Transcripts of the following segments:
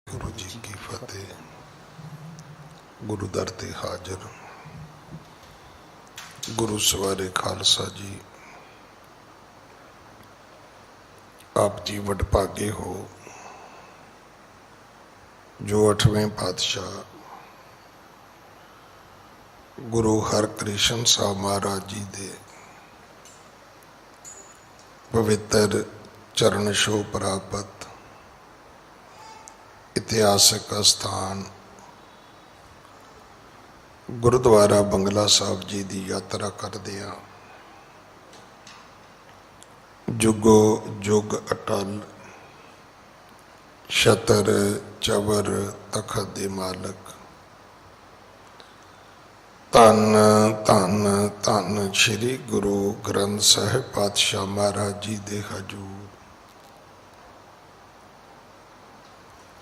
गुरु जी की फतेह। गुरु दर ते हाजिर गुरु सवारे खालसा जी, आप जी वडभागे हो जो 8वें पातशाह गुरु हरकृष्ण साहब महाराज जी दे पवित्र चरण छोह प्राप्त इतिहासक स्थान गुरुद्वारा बंगला साहब जी की यात्रा करदे हां। जुगो जुग अटल छतर चवर तखत दे मालक धन धन धन श्री गुरु ग्रंथ साहिब पातशाह महाराज जी दे हजूर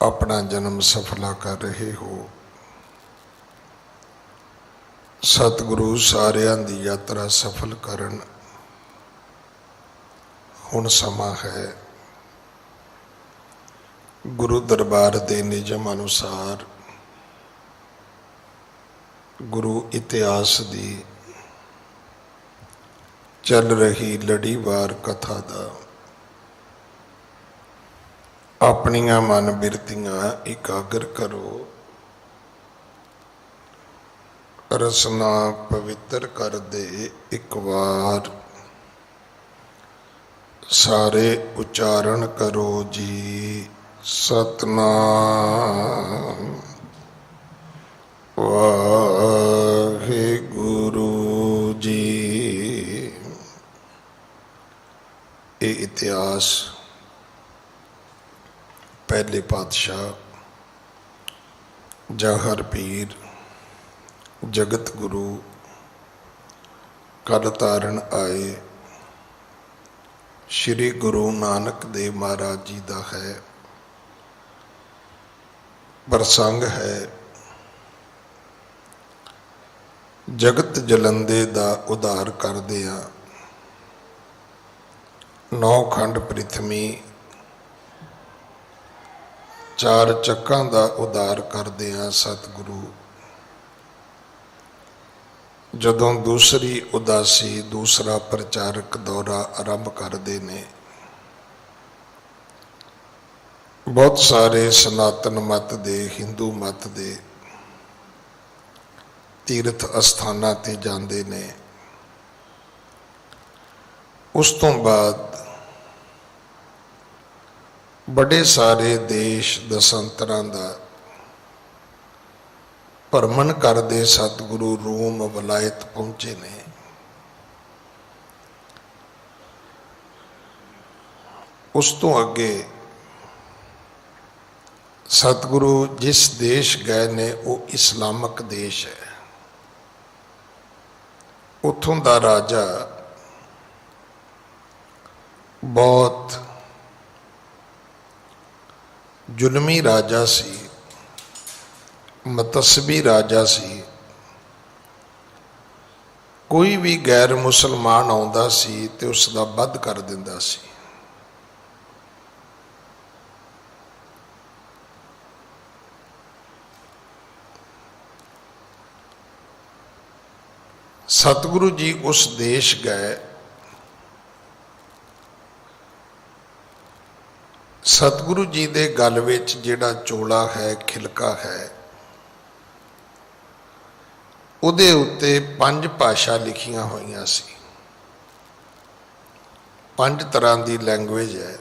अपना जन्म सफला कर रहे हो। सतगुरु सारियां दी यात्रा सफल करन। हुण समा है गुरु दरबार दे निजम अनुसार गुरु इतिहास दी चल रही लड़ीवार कथा दा अपनियां मन बिरतियां एकाग्र करो। रसना पवित्र कर दे एक बार सारे उच्चारण करो जी। सतनाम वाहिगुरु जी। ये इतिहास पहले पातशाह जाहर पीर जगत गुरु कल तारण आए श्री गुरु नानक देव महाराज जी का है। प्रसंग है जगत जलंदे दा उधार करदियां नौ खंड पृथ्वी चार चक्कां दा उधार करदियां सतगुरु जदों दूसरी उदासी दूसरा प्रचारक दौरा आरंभ करते ने। बहुत सारे सनातन मत दे हिंदू मत दे तीर्थ अस्थानां ते जांदे ने। उस तो बाद बड़े सारे देश दशांतरां दा भरमण करते सतगुरु रोम वलायत पहुंचे ने। उस तो अगे सतगुरु जिस देश गए ने वो इस्लामक देश है। उत्थों का राजा बहुत जुलमी राजा सी, मतस्बी राजा सी। कोई भी गैर मुसलमान आउंदा सी ते उसदा वध कर दिंदा सी। सतगुरु जी उस देश गए। सतगुरु जी दे गल विच जिहड़ा चोला है खिलका है उहदे उत्ते 5 भाषा लिखियां होईयां सी। 5 तरह की लैंग्वेज है।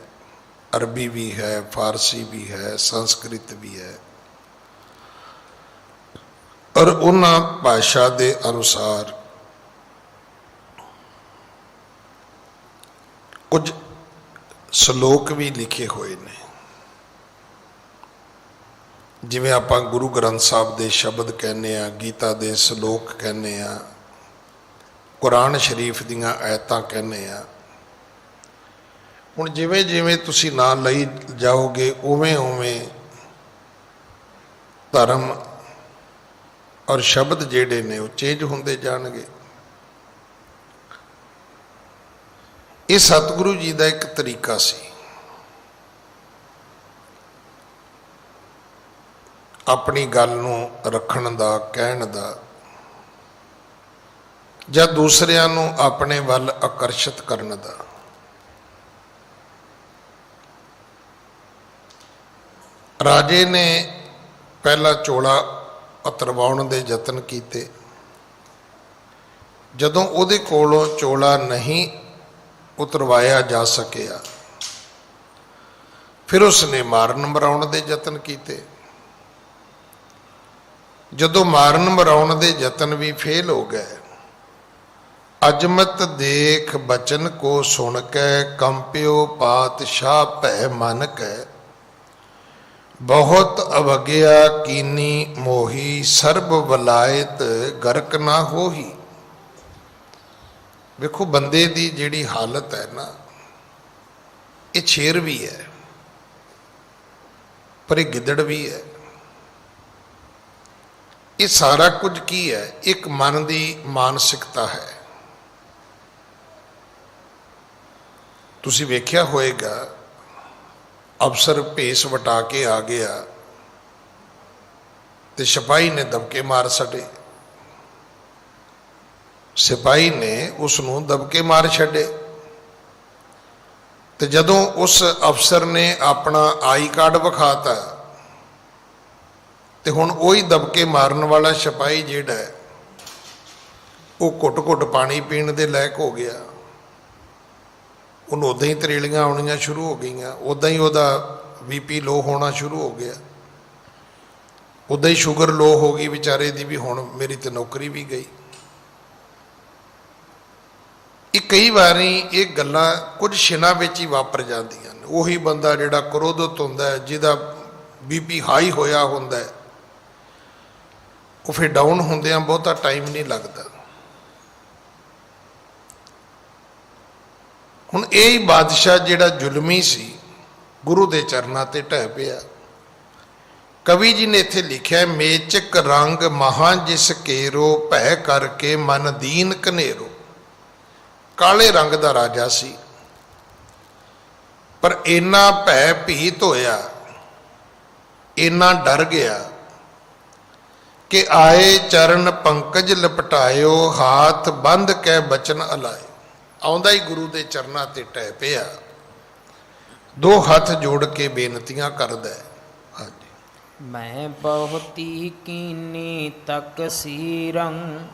अरबी भी है, फारसी भी है, संस्कृत भी है। और उन्हां भाषा के अनुसार कुछ श्लोक भी लिखे हुए ने। जिवें आपां गुरु ग्रंथ साहब के शब्द कहने आ, गीता के श्लोक कहने आ, कुरान शरीफ दीयां आयतां कहने आ। हुण जिवें जिवें तुसीं नाम लई जाओगे उवें उवें धर्म और शब्द जिहड़े ने वो चेंज होंदे जाणगे। ये सतगुरु जी का एक तरीका सी। अपनी गल नूं रखण दा, कहण दा, ਜਾਂ दूसरिਆਂ ਨੂੰ ਆਪਣੇ ਵੱਲ ਆਕਰਸ਼ਿਤ ਕਰਨ ਦਾ। ਰਾਜੇ ਨੇ ਪਹਿਲਾ ਚੋਲਾ ਉਤਰਵਾਉਣ ਦੇ ਯਤਨ ਕੀਤੇ। ਜਦੋਂ ਉਹਦੇ ਕੋਲੋਂ ਚੋਲਾ ਨਹੀਂ ਉਤਰਵਾਇਆ ਜਾ ਸਕਿਆ, ਫਿਰ ਉਸਨੇ ਮਾਰਨ ਮਰਾਉਣ ਦੇ ਯਤਨ ਕੀਤੇ। ਜਦੋਂ ਮਾਰਨ ਮਰਾਉਣ ਦੇ ਯਤਨ ਵੀ ਫੇਲ ਹੋ ਗਏ, अजमत देख बचन को सुन कै कंप्यो पातशाह भै मन कै बहुत अवज्ञा कीनी मोही सर्ब वलायत गर्क ना होही। देखो बंदे दी जिहड़ी हालत है ना, ये शेर भी है पर ये गिदड़ भी है। ये सारा कुछ की है, एक मन की मानसिकता है। ਤੁਸੀਂ ਵੇਖਿਆ ਹੋਏਗਾ, ਅਫਸਰ ਭੇਸ ਵਟਾ ਕੇ ਆ ਗਿਆ ਤੇ ਸਿਪਾਹੀ ਨੇ ਦਬਕੇ ਮਾਰ ਛੱਡੇ। ਸਿਪਾਹੀ ਨੇ ਉਸ ਨੂੰ ਦਬਕੇ ਮਾਰ ਛੱਡੇ ਤੇ ਜਦੋਂ ਉਸ ਅਫਸਰ ਨੇ ਆਪਣਾ ਆਈ ਕਾਰਡ ਵਿਖਾਤਾ ਤੇ ਹੁਣ ਉਹੀ ਦਬਕੇ ਮਾਰਨ ਵਾਲਾ ਸਿਪਾਹੀ ਜਿਹੜਾ ਹੈ, ਉਹ ਘੁੱਟ-ਘੁੱਟ ਪਾਣੀ ਪੀਣ ਦੇ ਲਾਇਕ ਹੋ ਗਿਆ। ਉਹਨੂੰ ਉੱਦਾਂ ਹੀ ਤਰੇਲੀਆਂ ਆਉਣੀਆਂ ਸ਼ੁਰੂ ਹੋ ਗਈਆਂ, ਉੱਦਾਂ ਹੀ ਉਹਦਾ BP ਲੋ ਹੋਣਾ ਸ਼ੁਰੂ ਹੋ ਗਿਆ, ਉੱਦਾਂ ਹੀ ਸ਼ੂਗਰ ਲੋ ਹੋ ਗਈ ਵਿਚਾਰੇ ਦੀ ਵੀ, ਹੁਣ ਮੇਰੀ ਤਾਂ ਨੌਕਰੀ ਵੀ ਗਈ। ਇਹ ਕਈ ਵਾਰੀ ਇਹ ਗੱਲਾਂ ਕੁਝ ਛਿਨਾਂ ਵਿੱਚ ਹੀ ਵਾਪਰ ਜਾਂਦੀਆਂ ਨੇ। ਉਹੀ ਬੰਦਾ ਜਿਹੜਾ ਕ੍ਰੋਧਿਤ ਹੁੰਦਾ ਹੈ, ਜਿਹਦਾ BP ਹਾਈ ਹੋਇਆ ਹੁੰਦਾ ਹੈ, ਉਹ ਫਿਰ ਡਾਊਨ ਹੁੰਦਿਆਂ ਬਹੁਤਾ ਟਾਈਮ ਨਹੀਂ ਲੱਗਦਾ। ਹੁਣ ਇਹ ਹੀ ਬਾਦਸ਼ਾਹ ਜਿਹੜਾ ਜ਼ੁਲਮੀ ਸੀ, ਗੁਰੂ ਦੇ ਚਰਨਾਂ ਤੇ ਢਹਿ ਪਿਆ। ਕਵੀ ਜੀ ਨੇ ਇੱਥੇ ਲਿਖਿਆ, ਮੇਚਕ ਰੰਗ ਮਹਾਂ ਜਿਸ ਕੇਰੋ ਭੈ ਕਰਕੇ ਮਨ ਦੀਨ ਕਨੇਰੋ। ਕਾਲੇ ਰੰਗ ਦਾ ਰਾਜਾ ਸੀ, ਪਰ ਇੰਨਾ ਭੈ ਭੀਤ ਹੋਇਆ, ਇੰਨਾ ਡਰ ਗਿਆ ਕਿ ਆਏ ਚਰਨ ਪੰਕਜ ਲਪਟਾਇਓ, ਹਾਥ ਬੰਧ ਕੇ ਬਚਨ ਅਲਾਏ। ਆਉਂਦਾ ਹੀ ਗੁਰੂ ਦੇ ਚਰਨਾਂ ਤੇ ਢਹਿ ਪਿਆ, ਦੋ ਹੱਥ ਜੋੜ ਕੇ ਬੇਨਤੀਆਂ ਕਰਦਾ ਹੈ। ਹਾਂਜੀ। ਮੈਂ ਬਹੁਤੀ ਕੀਨੀ ਤਕਸੀਰੰ,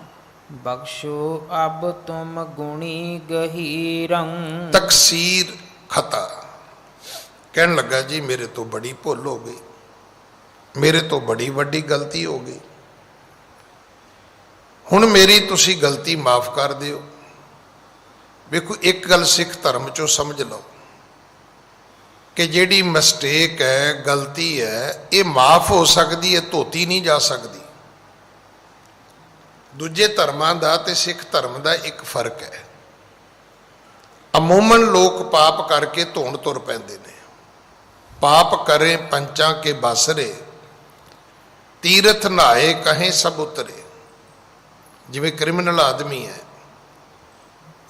ਬਖਸ਼ੋ ਅਬ ਤੁਮ ਗੁਣੀ ਗਹੀਰੰ। ਤਕਸੀਰ ਖਤਾ ਕਹਿਣ ਲੱਗਾ, ਜੀ ਮੇਰੇ ਤੋਂ ਬੜੀ ਭੁੱਲ ਹੋ ਗਈ, ਮੇਰੇ ਤੋਂ ਬੜੀ ਵੱਡੀ ਗਲਤੀ ਹੋ ਗਈ, ਹੁਣ ਮੇਰੀ ਤੁਸੀਂ ਗਲਤੀ ਮਾਫ ਕਰ ਦਿਓ। ਵੇਖੋ, ਇੱਕ ਗੱਲ ਸਿੱਖ ਧਰਮ ਚੋਂ ਸਮਝ ਲਓ ਕਿ ਜਿਹੜੀ ਮਿਸਟੇਕ ਹੈ, ਗਲਤੀ ਹੈ, ਇਹ ਮਾਫ ਹੋ ਸਕਦੀ ਹੈ, ਧੋਤੀ ਨਹੀਂ ਜਾ ਸਕਦੀ। ਦੂਜੇ ਧਰਮਾਂ ਦਾ ਤੇ ਸਿੱਖ ਧਰਮ ਦਾ ਇੱਕ ਫਰਕ ਹੈ। ਅਮੂਮਨ ਲੋਕ ਪਾਪ ਕਰਕੇ ਧੋਣ ਤੁਰ ਪੈਂਦੇ ਨੇ। ਪਾਪ ਕਰੇ ਪੰਚਾਂ ਕੇ ਬਸਰੇ, ਤੀਰਥ ਨਹਾਏ ਕਹੇ ਸਭ ਉਤਰੇ। ਜਿਵੇਂ ਕ੍ਰਿਮੀਨਲ ਆਦਮੀ ਹੈ,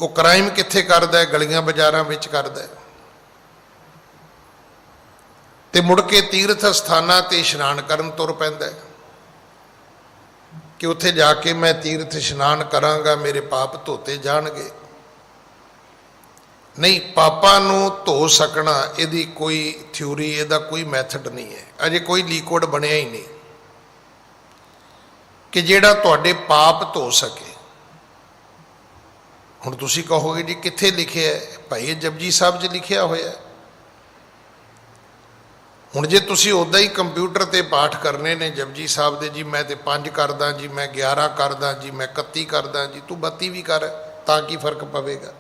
ਉਹ ਕ੍ਰਾਈਮ ਕਿੱਥੇ ਕਰਦਾ ਹੈ? ਗਲੀਆਂ ਬਾਜ਼ਾਰਾਂ ਵਿੱਚ ਕਰਦਾ ਹੈ, ਤੇ ਮੁੜ ਕੇ ਤੀਰਥ ਸਥਾਨਾਂ ਤੇ ਇਸ਼ਨਾਨ ਕਰਨ ਤੁਰ ਪੈਂਦਾ ਹੈ ਕਿ ਉੱਥੇ ਜਾ ਕੇ ਮੈਂ ਤੀਰਥ ਇਸ਼ਨਾਨ ਕਰਾਂਗਾ, ਮੇਰੇ ਪਾਪ ਧੋਤੇ ਜਾਣਗੇ। ਨਹੀਂ, ਪਾਪਾਂ ਨੂੰ ਧੋ ਸਕਣਾ ਇਹਦੀ ਕੋਈ ਥਿਊਰੀ, ਇਹਦਾ ਕੋਈ ਮੈਥਡ ਨਹੀਂ ਹੈ। ਅਜੇ ਕੋਈ ਲਿਕੁਇਡ ਬਣਿਆ ਹੀ ਨਹੀਂ ਕਿ ਜਿਹੜਾ ਤੁਹਾਡੇ ਪਾਪ ਧੋ ਸਕੇ। ਹੁਣ ਤੁਸੀਂ ਕਹੋਗੇ, ਜੀ ਕਿੱਥੇ ਲਿਖਿਆ ਹੈ? ਭਾਈ ਇਹ ਜਪਜੀ ਸਾਹਿਬ 'ਚ ਲਿਖਿਆ ਹੋਇਆ। ਹੁਣ ਜੇ ਤੁਸੀਂ ਉੱਦਾਂ ਹੀ ਕੰਪਿਊਟਰ ਤੇ ਪਾਠ ਕਰਨੇ ਨੇ ਜਪਜੀ ਸਾਹਿਬ ਦੇ, ਜੀ ਮੈਂ ਤੇ 5 ਕਰਦਾ, ਜੀ ਮੈਂ 11 ਕਰਦਾ, ਜੀ ਮੈਂ 31 ਕਰਦਾ, ਜੀ ਤੂੰ 32 ਵੀ ਕਰ, ਤਾਂ ਕੀ ਫਰਕ ਪਵੇਗਾ?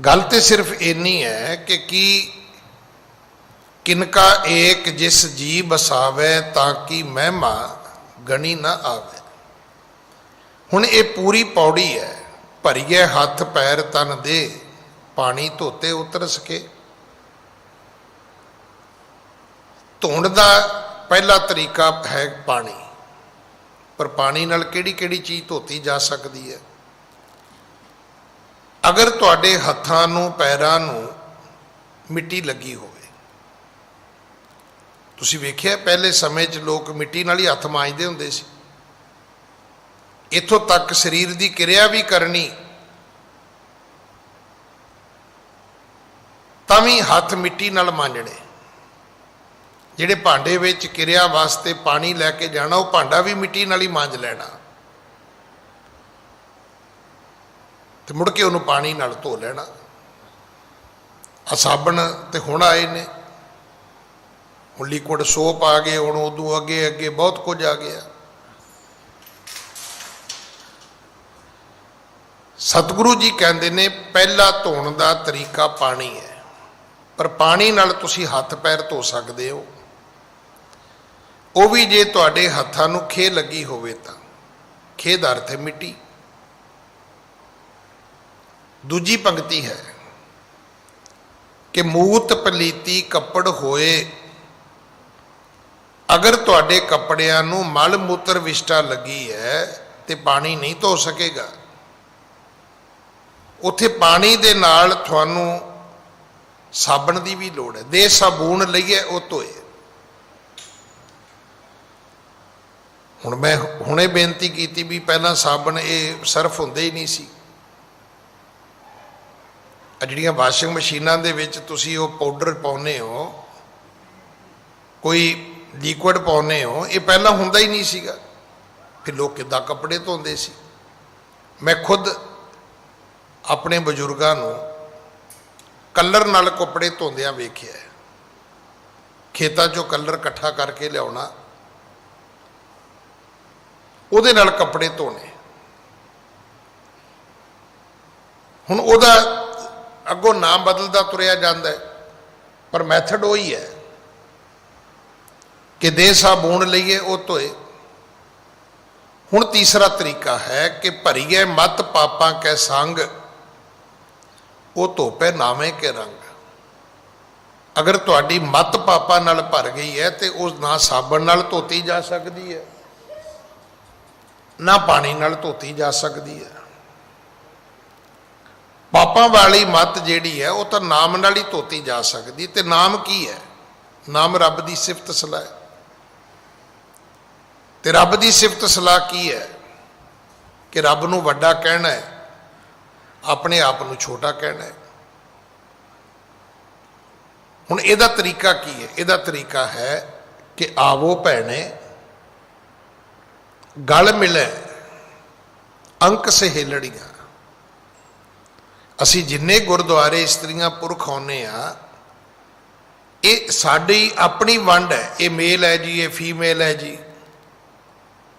ਗੱਲ ਤੇ ਸਿਰਫ ਇੰਨੀ ਹੈ ਕਿ ਕੀ ਕਿਨਕਾ ਏਕ ਜਿਸ ਜੀ ਬਸਾਵੇ, ਤਾਂ ਕਿ ਮਹਿਮਾ ਗਣੀ ਨਾ ਆਵੇ। ਹੁਣ ਇਹ ਪੂਰੀ ਪੌੜੀ ਹੈ, ਭਰੀਏ ਹੱਥ ਪੈਰ ਤਨ ਦੇ, ਪਾਣੀ ਧੋਤੇ ਉਤਰ ਸਕੇ। ਧੋਣ ਦਾ ਪਹਿਲਾ ਤਰੀਕਾ ਹੈ ਪਾਣੀ, ਪਰ ਪਾਣੀ ਨਾਲ ਕਿਹੜੀ ਕਿਹੜੀ ਚੀਜ਼ ਧੋਤੀ ਜਾ ਸਕਦੀ ਹੈ? ਅਗਰ ਤੁਹਾਡੇ ਹੱਥਾਂ ਨੂੰ ਪੈਰਾਂ ਨੂੰ ਮਿੱਟੀ ਲੱਗੀ ਹੋਵੇ ਤੁਸੀਂ ਵੇਖਿਆ ਪਹਿਲੇ ਸਮੇਂ 'ਚ ਲੋਕ ਮਿੱਟੀ ਨਾਲ ਹੀ ਹੱਥ ਮਾਂਜਦੇ ਹੁੰਦੇ ਸੀ। ਇੱਥੋਂ ਤੱਕ ਸਰੀਰ ਦੀ ਕਿਰਿਆ ਵੀ ਕਰਨੀ ਤਾਂ ਵੀ ਹੱਥ ਮਿੱਟੀ ਨਾਲ ਮਾਂਜਣੇ। ਜਿਹੜੇ ਭਾਂਡੇ ਵਿੱਚ ਕਿਰਿਆ ਵਾਸਤੇ ਪਾਣੀ ਲੈ ਕੇ ਜਾਣਾ, ਉਹ ਭਾਂਡਾ ਵੀ ਮਿੱਟੀ ਨਾਲ ਹੀ ਮਾਂਜ ਲੈਣਾ ਤੇ ਮੁੜ ਕੇ ਉਹਨੂੰ ਪਾਣੀ ਨਾਲ ਧੋ ਲੈਣਾ। ਆ ਸਾਬਣ ਤੇ ਹੁਣ ਆਏ ਨੇ, ਹੁਣ ਲਿਕੁਇਡ ਸੋਪ ਆ ਗਏ, ਹੁਣ ਉਦੋਂ ਅੱਗੇ ਅੱਗੇ ਬਹੁਤ ਕੁਝ ਆ ਗਿਆ। ਸਤਿਗੁਰੂ ਜੀ ਕਹਿੰਦੇ ਨੇ ਪਹਿਲਾ ਧੋਣ ਦਾ ਤਰੀਕਾ ਪਾਣੀ ਹੈ, ਪਰ ਪਾਣੀ ਨਾਲ ਤੁਸੀਂ ਹੱਥ ਪੈਰ ਧੋ ਸਕਦੇ ਹੋ, ਉਹ ਵੀ ਜੇ ਤੁਹਾਡੇ ਹੱਥਾਂ ਨੂੰ ਖੇ ਲੱਗੀ ਹੋਵੇ ਤਾਂ। ਖੇ ਦਾ ਅਰਥ ਹੈ ਮਿੱਟੀ। ਦੂਜੀ ਪੰਕਤੀ ਹੈ ਕਿ ਮੂਤ ਪਲੀਤੀ ਕੱਪੜ ਹੋਏ, ਅਗਰ ਤੁਹਾਡੇ ਕੱਪੜਿਆਂ ਨੂੰ ਮਲ ਮੂਤਰ ਵਿਸ਼ਟਾ ਲੱਗੀ ਹੈ ਤੇ ਪਾਣੀ ਨਹੀਂ ਧੋ ਸਕੇਗਾ। ਉੱਥੇ ਪਾਣੀ ਦੇ ਨਾਲ ਤੁਹਾਨੂੰ ਸਾਬਣ ਦੀ ਵੀ ਲੋੜ ਹੈ। ਦੇ ਸਾਬੂਨ ਲਈਏ ਉਹ ਧੋਏ। ਹੁਣ ਮੈਂ ਹੁਣੇ ਬੇਨਤੀ ਕੀਤੀ ਵੀ ਪਹਿਲਾਂ ਸਾਬਣ ਇਹ ਸਰਫ ਹੁੰਦੇ ਹੀ ਨਹੀਂ ਸੀ। ਜਿਹੜੀਆਂ ਵਾਸ਼ਿੰਗ ਮਸ਼ੀਨਾਂ ਦੇ ਵਿੱਚ ਤੁਸੀਂ ਉਹ ਪਾਊਡਰ ਪਾਉਂਦੇ ਹੋ, ਕੋਈ ਲਿਕੁਇਡ ਪਾਉਂਦੇ ਹੋ, ਇਹ ਪਹਿਲਾਂ ਹੁੰਦਾ ਹੀ ਨਹੀਂ ਸੀਗਾ। ਫਿਰ ਲੋਕ ਕਿੱਦਾਂ ਕੱਪੜੇ ਧੋਂਦੇ ਸੀ। ਮੈਂ ਖੁਦ ਆਪਣੇ ਬਜ਼ੁਰਗਾਂ ਨੂੰ ਕਲਰ ਨਾਲ ਕੱਪੜੇ ਧੋਂਦਿਆਂ ਵੇਖਿਆ। ਖੇਤਾਂ 'ਚੋਂ ਕਲਰ ਇਕੱਠਾ ਕਰਕੇ ਲਿਆਉਣਾ, ਉਹਦੇ ਨਾਲ ਕੱਪੜੇ ਧੋਣੇ। ਹੁਣ ਉਹਦਾ ਅੱਗੋਂ ਨਾਮ ਬਦਲਦਾ ਤੁਰਿਆ ਜਾਂਦਾ ਹੈ, ਪਰ ਮੈਥਡ ਉਹੀ ਹੈ ਕਿ ਦੇ ਸਾਬੂਨ ਲਈਏ ਉਹ ਧੋਏ। ਹੁਣ ਤੀਸਰਾ ਤਰੀਕਾ ਹੈ ਕਿ ਭਰੀਏ ਮਤ ਪਾਪਾਂ ਕੈ ਸੰਗ, ਉਹ ਧੋਪੇ ਨਾਵੇਂ ਕੇ ਰੰਗ। ਅਗਰ ਤੁਹਾਡੀ ਮਤ ਪਾਪਾਂ ਨਾਲ ਭਰ ਗਈ ਹੈ ਤੇ ਉਹ ਨਾ ਸਾਬਣ ਨਾਲ ਧੋਤੀ ਜਾ ਸਕਦੀ ਹੈ, ਨਾ ਪਾਣੀ ਨਾਲ ਧੋਤੀ ਜਾ ਸਕਦੀ ਹੈ। ਪਾਪਾਂ ਵਾਲੀ ਮੱਤ ਜਿਹੜੀ ਹੈ ਉਹ ਤਾਂ ਨਾਮ ਨਾਲ ਹੀ ਧੋਤੀ ਜਾ ਸਕਦੀ। ਤੇ ਨਾਮ ਕੀ ਹੈ? ਨਾਮ ਰੱਬ ਦੀ ਸਿਫਤ ਸਲਾਹ ਹੈ। ਤੇ ਰੱਬ ਦੀ ਸਿਫਤ ਸਲਾਹ ਕੀ ਹੈ? ਕਿ ਰੱਬ ਨੂੰ ਵੱਡਾ ਕਹਿਣਾ ਹੈ, ਆਪਣੇ ਆਪ ਨੂੰ ਛੋਟਾ ਕਹਿਣਾ ਹੈ। ਹੁਣ ਇਹਦਾ ਤਰੀਕਾ ਕੀ ਹੈ? ਇਹਦਾ ਤਰੀਕਾ ਹੈ ਕਿ ਆਵੋ ਭੈਣੇ ਗਲ ਮਿਲੇ ਅੰਕ ਸਹੇਲੜੀਆਂ। ਅਸੀਂ ਜਿੰਨੇ ਗੁਰਦੁਆਰੇ ਇਸਤਰੀਆਂ ਪੁਰਖ ਆਉਂਦੇ ਆ, ਇਹ ਸਾਡੀ ਆਪਣੀ ਵੰਡ ਹੈ। ਇਹ ਮੇਲ ਹੈ ਜੀ, ਇਹ ਫੀਮੇਲ ਹੈ ਜੀ,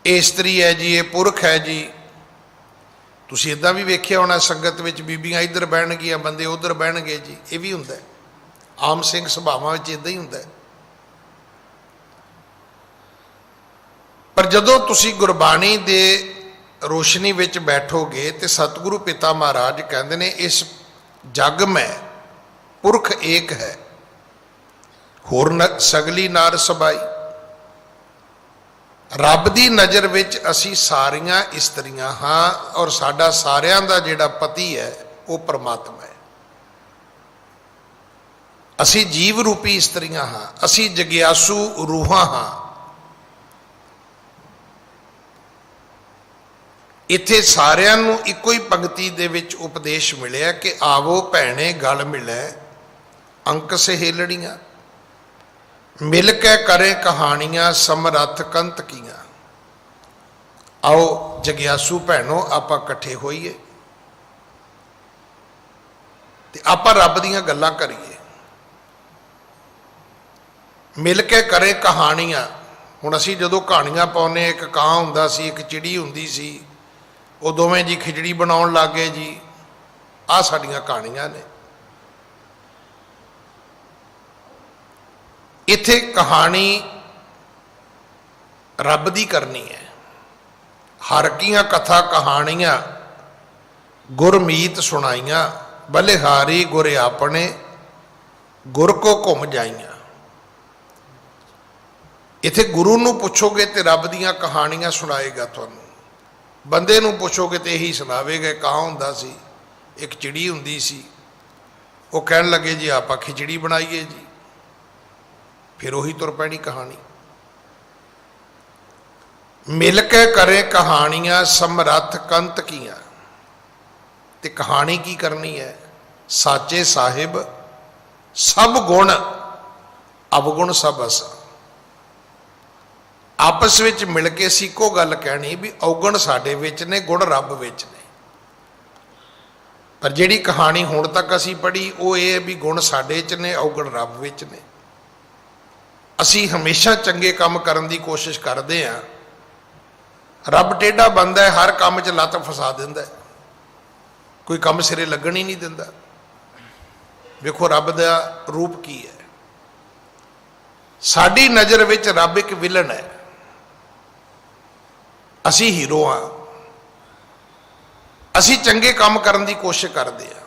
ਇਹ ਇਸਤਰੀ ਹੈ ਜੀ, ਇਹ ਪੁਰਖ ਹੈ ਜੀ। ਤੁਸੀਂ ਇੱਦਾਂ ਵੀ ਵੇਖਿਆ ਹੋਣਾ ਸੰਗਤ ਵਿੱਚ ਬੀਬੀਆਂ ਇੱਧਰ ਬਹਿਣਗੀਆਂ, ਬੰਦੇ ਉੱਧਰ ਬਹਿਣਗੇ ਜੀ। ਇਹ ਵੀ ਹੁੰਦਾ ਆਮ ਸਿੰਘ ਸੁਭਾਵਾਂ ਵਿੱਚ, ਇੱਦਾਂ ਹੀ ਹੁੰਦਾ। ਪਰ ਜਦੋਂ ਤੁਸੀਂ ਗੁਰਬਾਣੀ ਦੇ ਰੋਸ਼ਨੀ ਵਿੱਚ ਬੈਠੋਗੇ ਤੇ ਸਤਿਗੁਰੂ ਪਿਤਾ ਮਹਾਰਾਜ ਕਹਿੰਦੇ ਨੇ ਇਸ ਜਗ ਮੈਂ ਪੁਰਖ ਏਕ ਹੈ, ਹੋਰ ਸਗਲੀ ਨਾਰ ਸਬਾਈ। ਰੱਬ ਦੀ ਨਜ਼ਰ ਵਿੱਚ ਅਸੀਂ ਸਾਰੀਆਂ ਇਸਤਰੀਆਂ ਹਾਂ, ਔਰ ਸਾਡਾ ਸਾਰਿਆਂ ਦਾ ਜਿਹੜਾ ਪਤੀ ਹੈ ਉਹ ਪਰਮਾਤਮਾ ਹੈ। ਅਸੀਂ ਜੀਵ ਰੂਪੀ ਇਸਤਰੀਆਂ ਹਾਂ, ਅਸੀਂ ਜਗਿਆਸੂ ਰੂਹਾਂ ਹਾਂ। ਇੱਥੇ ਸਾਰਿਆਂ ਨੂੰ ਇੱਕੋ ਹੀ ਪੰਕਤੀ ਦੇ ਵਿੱਚ ਉਪਦੇਸ਼ ਮਿਲਿਆ ਕਿ ਆਵੋ ਭੈਣੇ ਗਲ ਮਿਲੇ ਅੰਕ ਸਹੇਲੜੀਆਂ, ਮਿਲ ਕੇ ਕਰੇ ਕਹਾਣੀਆਂ ਸਮਰੱਥ ਕੰਤ ਕੀਆਂ। ਆਓ ਜਗਿਆਸੂ ਭੈਣੋ ਆਪਾਂ ਇਕੱਠੇ ਹੋਈਏ ਤੇ ਆਪਾਂ ਰੱਬ ਦੀਆਂ ਗੱਲਾਂ ਕਰੀਏ। ਮਿਲ ਕੇ ਕਰੇ ਕਹਾਣੀਆਂ। ਹੁਣ ਅਸੀਂ ਜਦੋਂ ਕਹਾਣੀਆਂ ਪਾਉਂਦੇ, ਇੱਕ ਕਾਂ ਹੁੰਦਾ ਸੀ, ਇੱਕ ਚਿੜੀ ਹੁੰਦੀ ਸੀ, ਉਹ ਦੋਵੇਂ ਜੀ ਖਿਚੜੀ ਬਣਾਉਣ ਲੱਗ ਗਏ ਜੀ। ਆਹ ਸਾਡੀਆਂ ਕਹਾਣੀਆਂ ਨੇ। ਇੱਥੇ ਕਹਾਣੀ ਰੱਬ ਦੀ ਕਰਨੀ ਹੈ। ਹਰ ਕੀਆਂ ਕਥਾ ਕਹਾਣੀਆਂ ਗੁਰਮੀਤ ਸੁਣਾਈਆਂ, ਬਲਿਹਾਰੀ ਗੁਰ ਆਪਣੇ ਗੁਰ ਕੋ ਘੁੰਮ ਜਾਈਆਂ। ਇੱਥੇ ਗੁਰੂ ਨੂੰ ਪੁੱਛੋਗੇ ਤੇ ਰੱਬ ਦੀਆਂ ਕਹਾਣੀਆਂ ਸੁਣਾਏਗਾ ਤੁਹਾਨੂੰ। ਬੰਦੇ ਨੂੰ ਪੁੱਛੋਗੇ ਤੇ ਇਹੀ ਸੁਣਾਵੇਗਾ। ਕਾਂ ਹੁੰਦਾ ਸੀ, ਇੱਕ ਚਿੜੀ ਹੁੰਦੀ ਸੀ, ਉਹ ਕਹਿਣ ਲੱਗੇ ਜੀ ਆਪਾਂ ਖਿਚੜੀ ਬਣਾਈਏ ਜੀ। फिर वही तुर पैनी कहानी। मिल के करे कहानियां समरथ कंत किया, ते कहानी की करनी है? साचे साहिब सब गुण अवगुण सब असा। आपस विच मिल के असीं इक्को गल कहनी भी अवगुण साडे विच ने, गुण रब विच ने। पर जिहड़ी कहानी हुण तक असीं पढ़ी वो ये है भी गुण साडे च ने, अवगुण रब विच ने। असीं हमेशा चंगे काम करन दी कोशिश करदे हां, रब टेढ़ा बनदा है, हर काम च लत्त फसा दिंदा है, कोई काम सिरे लगन ही नहीं दिंदा। वेखो रब दा रूप की है। साडी नज़र विच रब एक विलन है, असी हीरो हाँ। असी चंगे काम करने की कोशिश करते हैं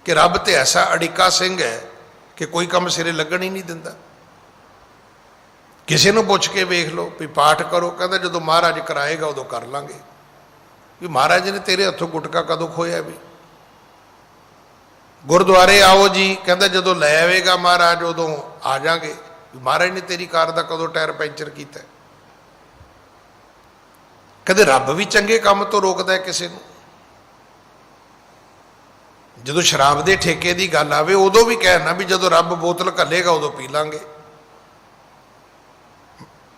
कि रब तो ऐसा अड़िका सिंह है कि कोई काम सिरे लगन ही नहीं दिंदा। किसी को पुछ के वेख लो भी पाठ करो, कहता जो महाराज कराएगा उदों कर लांगे। भी महाराज ने तेरे हथों गुटका कदों खोया? भी गुरुद्वारे आओ जी, कहता जो लै आएगा महाराज उदों आ जाएंगे। महाराज ने तेरी कार का कदों टायर पैंचर किया? कदे रब भी चंगे काम तो रोकता है किसी को? जो शराब के ठेके की गल आवे उदों भी कहना भी जो रब बोतल घलेगा उदों पी लांगे।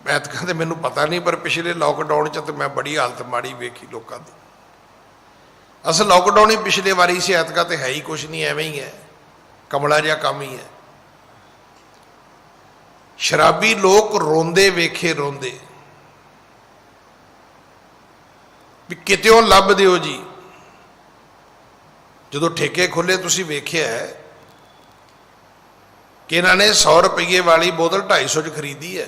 ऐतकां तो मैनूं पता नहीं, पर पिछले लॉकडाउन च तो मैं बड़ी हालत माड़ी वेखी लोगों की। असल लॉकडाउन ही पिछले वारी से, ऐतकां तो है ही कुछ नहीं, एवं ही है, कमला जिहा काम ही है। शराबी लोग रोंदे वेखे रोंदे भी कित्यों लभ दिओ जी। जो ठेके खुले तुसीं वेख्या है कि इन्होंने 100 रुपये वाली बोतल 250 च खरीदी है।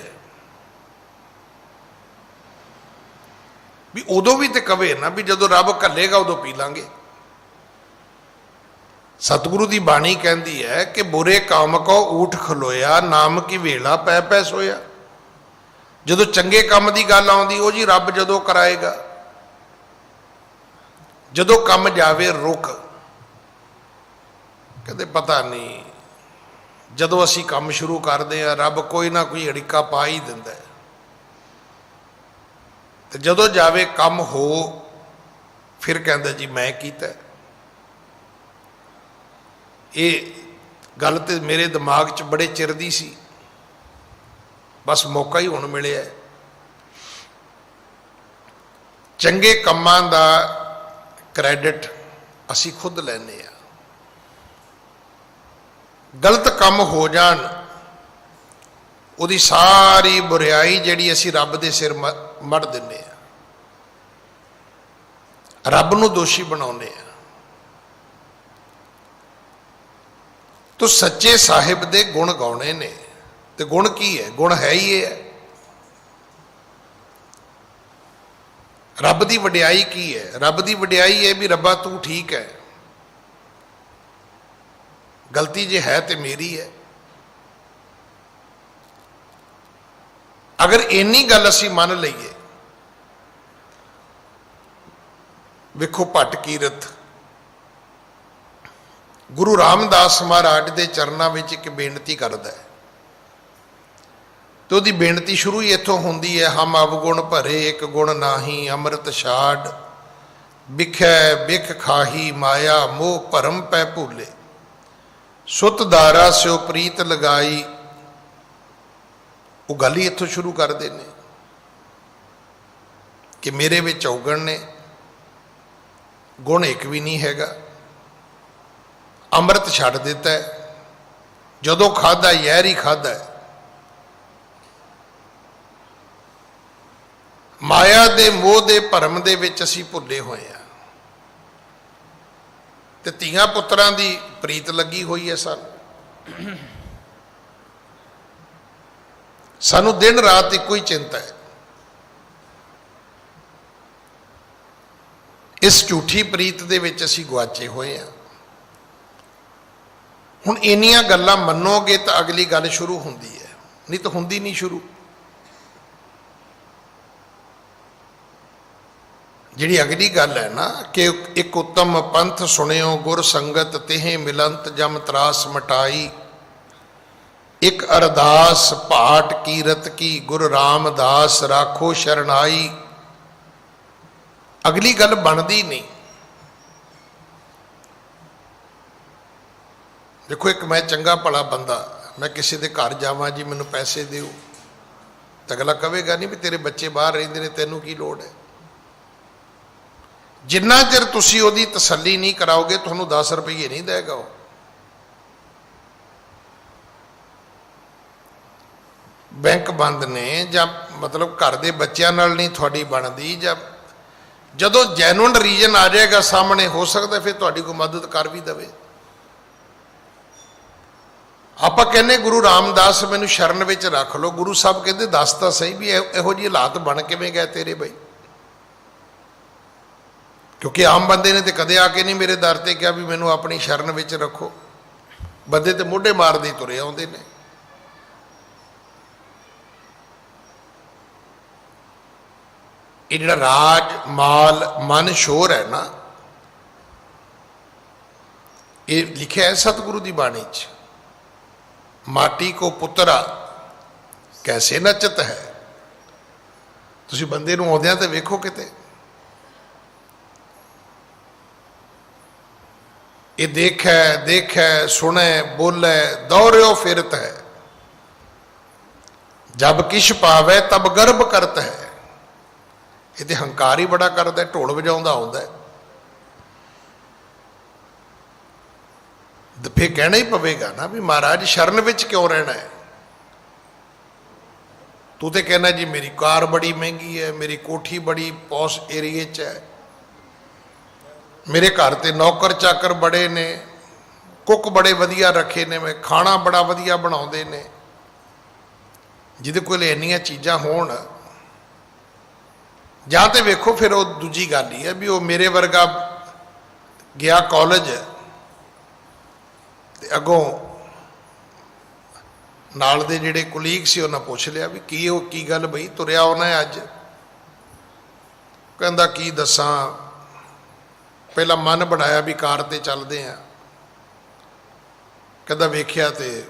भी उदों भी तो कवे ना भी जो रब घलेगा उदों पी लांगे। सतगुरु की बाणी कहती है कि बुरे काम को ऊठ खलोया, नाम की वेला पै पै सोया। जो चंगे काम की गल आउंदी वो जी रब जदों कराएगा, जदों कम जावे रुक। कहते पता नहीं, जदों असी काम शुरू करते हैं रब कोई ना कोई अड़िका पा ही दिंदा है, तो जदों जावे कम हो फिर कहता जी मैं कीता। ये गल तो मेरे दिमाग च बड़े चिर दी सी, बस मौका ही हुण मिलिया है। चंगे कामां दा क्रैडिट असी खुद लैने आ, गलत काम हो जान उहदी सारी बुराई जिहड़ी असी रब दे सिर मढ़ दिंदे आ, रब नूं दोषी बनाउने आ। तो सच्चे साहिब दे गुण गाउने ने, ते गुण की है? गुण है ही ये है। रब की वडियाई की है? रब की वडियाई है भी रब्बा तू ठीक है, गलती जे है तो मेरी है। अगर इन्नी गल असी मन लईए, वेखो भट्ट कीरत गुरु रामदास महाराज के चरणों में एक बेनती करता है, तो उसकी बेनती शुरू ही इत्थों होंदी है। हम अवगुण भरे एक गुण नाही, अमृत छाड़ बिखै बिख खाही, माया मोह भरम पै भूले, सुत दारा स्यो प्रीत लगाई। वो गल ही इत्थों शुरू करते हैं कि मेरे विच अवगुण ने, गुण एक भी नहीं हैगा, अमृत छड्ड दिता है, जदों खाधा जहर ही खाधा है। माया दे मोह दे भरम दे विच असीं भुल्ले होए आ, ते धीआं पुत्रां दी प्रीत लगी हुई है। सानू दिन रात इक्को ही चिंता है, इस झूठी प्रीत दे विच असीं गुआचे होए आ। हुण इन्नियां गल्लां मन्नोगे तो अगली गल शुरू होंदी है, नहीं तो हुंदी नहीं शुरू। जिहड़ी अगली गल है ना कि एक उत्तम पंथ सुनियो गुर संगत तिहें मिलंत जम त्रास मटाई, ਇੱਕ ਅਰਦਾਸ ਭਾਟ ਕੀਰਤ ਕੀ ਗੁਰੂ ਰਾਮਦਾਸ ਰਾਖੋ ਸ਼ਰਨਾਈ। ਅਗਲੀ ਗੱਲ ਬਣਦੀ ਨਹੀਂ। ਦੇਖੋ, ਇੱਕ ਮੈਂ ਚੰਗਾ ਭਲਾ ਬੰਦਾ, ਮੈਂ ਕਿਸੇ ਦੇ ਘਰ ਜਾਵਾਂ, ਜੀ ਮੈਨੂੰ ਪੈਸੇ ਦਿਓ, ਤਾਂ ਅਗਲਾ ਕਹੇਗਾ ਨਹੀਂ ਵੀ ਤੇਰੇ ਬੱਚੇ ਬਾਹਰ ਰਹਿੰਦੇ ਨੇ, ਤੈਨੂੰ ਕੀ ਲੋੜ ਹੈ। ਜਿੰਨਾ ਚਿਰ ਤੁਸੀਂ ਉਹਦੀ ਤਸੱਲੀ ਨਹੀਂ ਕਰਾਓਗੇ, ਤੁਹਾਨੂੰ 10 ਰੁਪਏ ਨਹੀਂ ਦੇਗਾ ਉਹ। ਬੈਂਕ ਬੰਦ ਨੇ, ਜਾਂ ਮਤਲਬ ਘਰ ਦੇ ਬੱਚਿਆਂ ਨਾਲ ਨਹੀਂ ਤੁਹਾਡੀ ਬਣਦੀ, ਜਾਂ ਜਦੋਂ ਜੈਨੂਅਨ ਰੀਜ਼ਨ ਆ ਜਾਏਗਾ ਸਾਹਮਣੇ, ਹੋ ਸਕਦਾ ਫਿਰ ਤੁਹਾਡੀ ਕੋਈ ਮਦਦ ਕਰ ਵੀ ਦੇਵੇ। ਆਪਾਂ ਕਹਿੰਦੇ ਗੁਰੂ ਰਾਮਦਾਸ ਮੈਨੂੰ ਸ਼ਰਨ ਵਿੱਚ ਰੱਖ ਲਓ, ਗੁਰੂ ਸਾਹਿਬ ਕਹਿੰਦੇ ਦੱਸ ਤਾਂ ਸਹੀ ਵੀ ਇਹੋ ਜਿਹੇ ਹਾਲਾਤ ਬਣ ਕਿਵੇਂ ਗਏ ਤੇਰੇ ਬਈ। ਕਿਉਂਕਿ ਆਮ ਬੰਦੇ ਨੇ ਤੇ ਕਦੇ ਆ ਕੇ ਨਹੀਂ ਮੇਰੇ ਦਰ ਤੇ ਕਿਹਾ ਵੀ ਮੈਨੂੰ ਆਪਣੀ ਸ਼ਰਨ ਵਿੱਚ ਰੱਖੋ। ਬੰਦੇ ਤੇ ਮੋਢੇ ਮਾਰਦੇ ਤੁਰੇ ਆਉਂਦੇ ਨੇ। ਇਹ ਜਿਹੜਾ ਰਾਜ ਮਾਲ ਮਨ ਸ਼ੋਰ ਹੈ ਨਾ, ਇਹ ਲਿਖਿਆ ਹੈ ਸਤਿਗੁਰੂ ਦੀ ਬਾਣੀ 'ਚ, ਮਾਟੀ ਕੋ ਪੁੱਤਰਾ ਕੈਸੇ ਨਚਤ ਹੈ। ਤੁਸੀਂ ਬੰਦੇ ਨੂੰ ਆਉਂਦਿਆਂ ਤੇ ਵੇਖੋ ਕਿਤੇ, ਇਹ ਦੇਖੈ ਸੁਣੈ ਬੋਲੇ ਦੌੜਿਓ ਫਿਰਤ ਹੈ, ਜਬ ਕਿਛ ਪਾਵੇ ਤਬ ਗਰਭ ਕਰਤ ਹੈ। ਇਹ ਤੇ ਹੰਕਾਰ ਹੀ ਬੜਾ ਕਰਦਾ, ਢੋਲ ਵਜਾਉਂਦਾ ਹੁੰਦਾ। ਫਿਰ ਕਹਿਣਾ ਹੀ ਪਵੇਗਾ ਨਾ ਵੀ ਮਹਾਰਾਜ ਸ਼ਰਨ ਵਿੱਚ ਕਿਉਂ ਰਹਿਣਾ ਹੈ। ਤੂੰ ਤੇ ਕਹਿਣਾ ਜੀ ਮੇਰੀ ਕਾਰ ਬੜੀ ਮਹਿੰਗੀ ਹੈ, ਮੇਰੀ ਕੋਠੀ ਬੜੀ ਪੌਸ਼ ਏਰੀਏ 'ਚ ਹੈ, ਮੇਰੇ ਘਰ ਤੇ ਨੌਕਰ ਚਾਕਰ ਬੜੇ ਨੇ, ਕੁੱਕ ਬੜੇ ਵਧੀਆ ਰੱਖੇ ਨੇ, ਮੈਂ ਖਾਣਾ ਬੜਾ ਵਧੀਆ ਬਣਾਉਂਦੇ ਨੇ। ਜਿਹਦੇ ਕੋਲ ਇੰਨੀਆਂ ਚੀਜ਼ਾਂ ਹੋਣ, ਜਾਂ ਤੇ ਵੇਖੋ ਫਿਰ ਉਹ ਦੂਜੀ ਗੱਲ ਹੀ ਹੈ ਵੀ ਉਹ ਮੇਰੇ ਵਰਗਾ ਗਿਆ ਕਾਲਜ ਤੇ ਅੱਗੋਂ ਨਾਲ ਦੇ ਜਿਹੜੇ ਕੁਲੀਗ ਸੀ ਉਹਨਾਂ ਪੁੱਛ ਲਿਆ ਵੀ ਕੀ ਗੱਲ ਬਈ ਤੁਰਿਆ ਉਹਨਾਂ ਅੱਜ। ਕਹਿੰਦਾ ਕੀ ਦੱਸਾਂ, ਪਹਿਲਾਂ ਮਨ ਬਣਾਇਆ ਵੀ ਕਾਰ ਤੇ ਚੱਲਦੇ ਆ, ਕਹਿੰਦਾ ਵੇਖਿਆ ਤੇ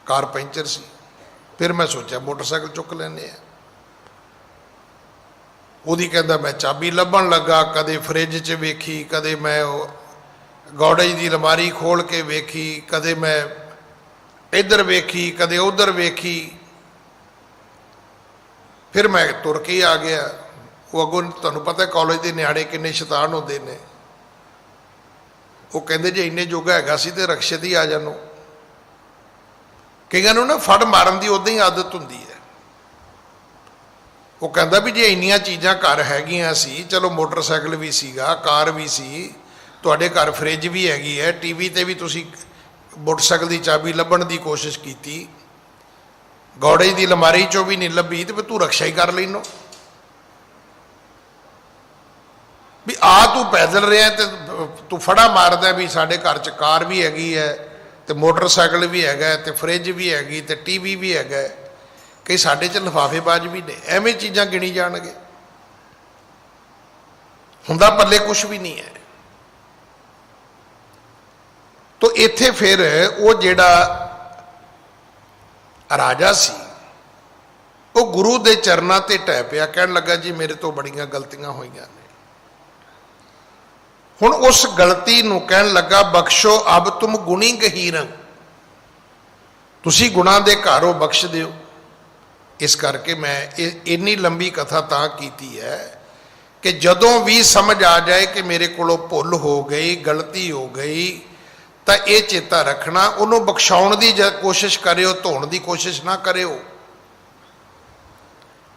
ਕਾਰ ਪੈਂਚਰ ਸੀ, ਫਿਰ ਮੈਂ ਸੋਚਿਆ ਮੋਟਰਸਾਈਕਲ ਚੁੱਕ ਲੈਂਦੇ ਆ। ਉਹਦੀ ਕਹਿੰਦਾ ਮੈਂ ਚਾਬੀ ਲੱਭਣ ਲੱਗਾ, ਕਦੇ ਫਰਿੱਜ 'ਚ ਵੇਖੀ, ਕਦੇ ਮੈਂ ਉਹ ਗੌੜੇ ਦੀ ਅਲਮਾਰੀ ਖੋਲ ਕੇ ਵੇਖੀ, ਕਦੇ ਮੈਂ ਇੱਧਰ ਵੇਖੀ, ਕਦੇ ਉੱਧਰ ਵੇਖੀ, ਫਿਰ ਮੈਂ ਤੁਰ ਕੇ ਆ ਗਿਆ। ਉਹ ਅੱਗੋਂ ਤੁਹਾਨੂੰ ਪਤਾ ਕਾਲਜ ਦੇ ਨਿਆਣੇ ਕਿੰਨੇ ਸ਼ੈਤਾਨ ਹੁੰਦੇ ਨੇ, ਉਹ ਕਹਿੰਦੇ ਜੇ ਇੰਨੇ ਜੋਗਾ ਹੈਗਾ ਸੀ ਤੇ ਰਕਸ਼ੇ ਦੀ ਆ ਜਾਣੋ। ਕਈਆਂ ਨੂੰ ਨਾ ਫੜ ਮਾਰਨ ਦੀ ਉਦਾਂ ਹੀ ਆਦਤ ਹੁੰਦੀ ਹੈ। ਉਹ ਕਹਿੰਦਾ ਵੀ ਜੇ ਇੰਨੀਆਂ ਚੀਜ਼ਾਂ ਘਰ ਹੈਗੀਆਂ ਸੀ, ਚਲੋ ਮੋਟਰਸਾਈਕਲ ਵੀ ਸੀਗਾ, ਕਾਰ ਵੀ ਸੀ, ਤੁਹਾਡੇ ਘਰ ਫਰਿੱਜ ਵੀ ਹੈਗੀ ਹੈ, ਟੀਵੀ ਤੇ ਵੀ ਤੁਸੀਂ ਮੋਟਰਸਾਈਕਲ ਦੀ ਚਾਬੀ ਲੱਭਣ ਦੀ ਕੋਸ਼ਿਸ਼ ਕੀਤੀ, ਗੌੜੇ ਦੀ ਅਲਮਾਰੀ 'ਚੋਂ ਵੀ ਨਹੀਂ ਲੱਭੀ, ਤੇ ਤੂੰ ਰਕਸ਼ਾ ਹੀ ਕਰ ਲੈਨੋ। ਵੀ ਆ ਤੂੰ ਪੈਦਲ ਰਿਹਾ ਤੇ ਤੂੰ ਫੜਾ ਮਾਰਦਾ ਵੀ ਸਾਡੇ ਘਰ 'ਚ ਕਾਰ ਵੀ ਹੈਗੀ ਹੈ, ਤੇ ਮੋਟਰਸਾਈਕਲ ਵੀ ਹੈਗਾ, ਤੇ ਫਰਿੱਜ ਵੀ ਹੈਗੀ, ਤੇ ਟੀਵੀ ਵੀ ਹੈਗਾ, ਕਈ ਸਾਡੇ 'ਚ ਲਿਫਾਫੇਬਾਜ਼ ਵੀ ਨੇ। ਐਵੇਂ ਚੀਜ਼ਾਂ ਗਿਣੀ ਜਾਣਗੇ, ਹੁੰਦਾ ਪੱਲੇ ਕੁਛ ਵੀ ਨਹੀਂ ਹੈ। ਤੋ ਇੱਥੇ ਫਿਰ ਉਹ ਜਿਹੜਾ ਰਾਜਾ ਸੀ ਉਹ ਗੁਰੂ ਦੇ ਚਰਨਾਂ ਤੇ ਢਹਿ ਪਿਆ, ਕਹਿਣ ਲੱਗਾ ਜੀ ਮੇਰੇ ਤੋਂ ਬੜੀਆਂ ਗਲਤੀਆਂ ਹੋਈਆਂ ਨੇ। ਹੁਣ ਉਸ ਗਲਤੀ ਨੂੰ ਕਹਿਣ ਲੱਗਾ ਬਖਸ਼ੋ ਅਬ ਤੁਮ ਗੁਣੀ ਗਹੀਰੰ, ਤੁਸੀਂ ਗੁਣਾਂ ਦੇ ਘਰ ਹੋ, ਬਖਸ਼ ਦਿਓ। ਇਸ ਕਰਕੇ ਮੈਂ ਇੰਨੀ ਲੰਬੀ ਕਥਾ ਤਾਂ ਕੀਤੀ ਹੈ ਕਿ ਜਦੋਂ ਵੀ ਸਮਝ ਆ ਜਾਏ ਕਿ ਮੇਰੇ ਕੋਲੋਂ ਭੁੱਲ ਹੋ ਗਈ, ਗਲਤੀ ਹੋ ਗਈ, ਤਾਂ ਇਹ ਚੇਤਾ ਰੱਖਣਾ, ਉਹਨੂੰ ਬਖਸ਼ਾਉਣ ਦੀ ਕੋਸ਼ਿਸ਼ ਕਰਿਓ, ਧੋਣ ਦੀ ਕੋਸ਼ਿਸ਼ ਨਾ ਕਰਿਓ।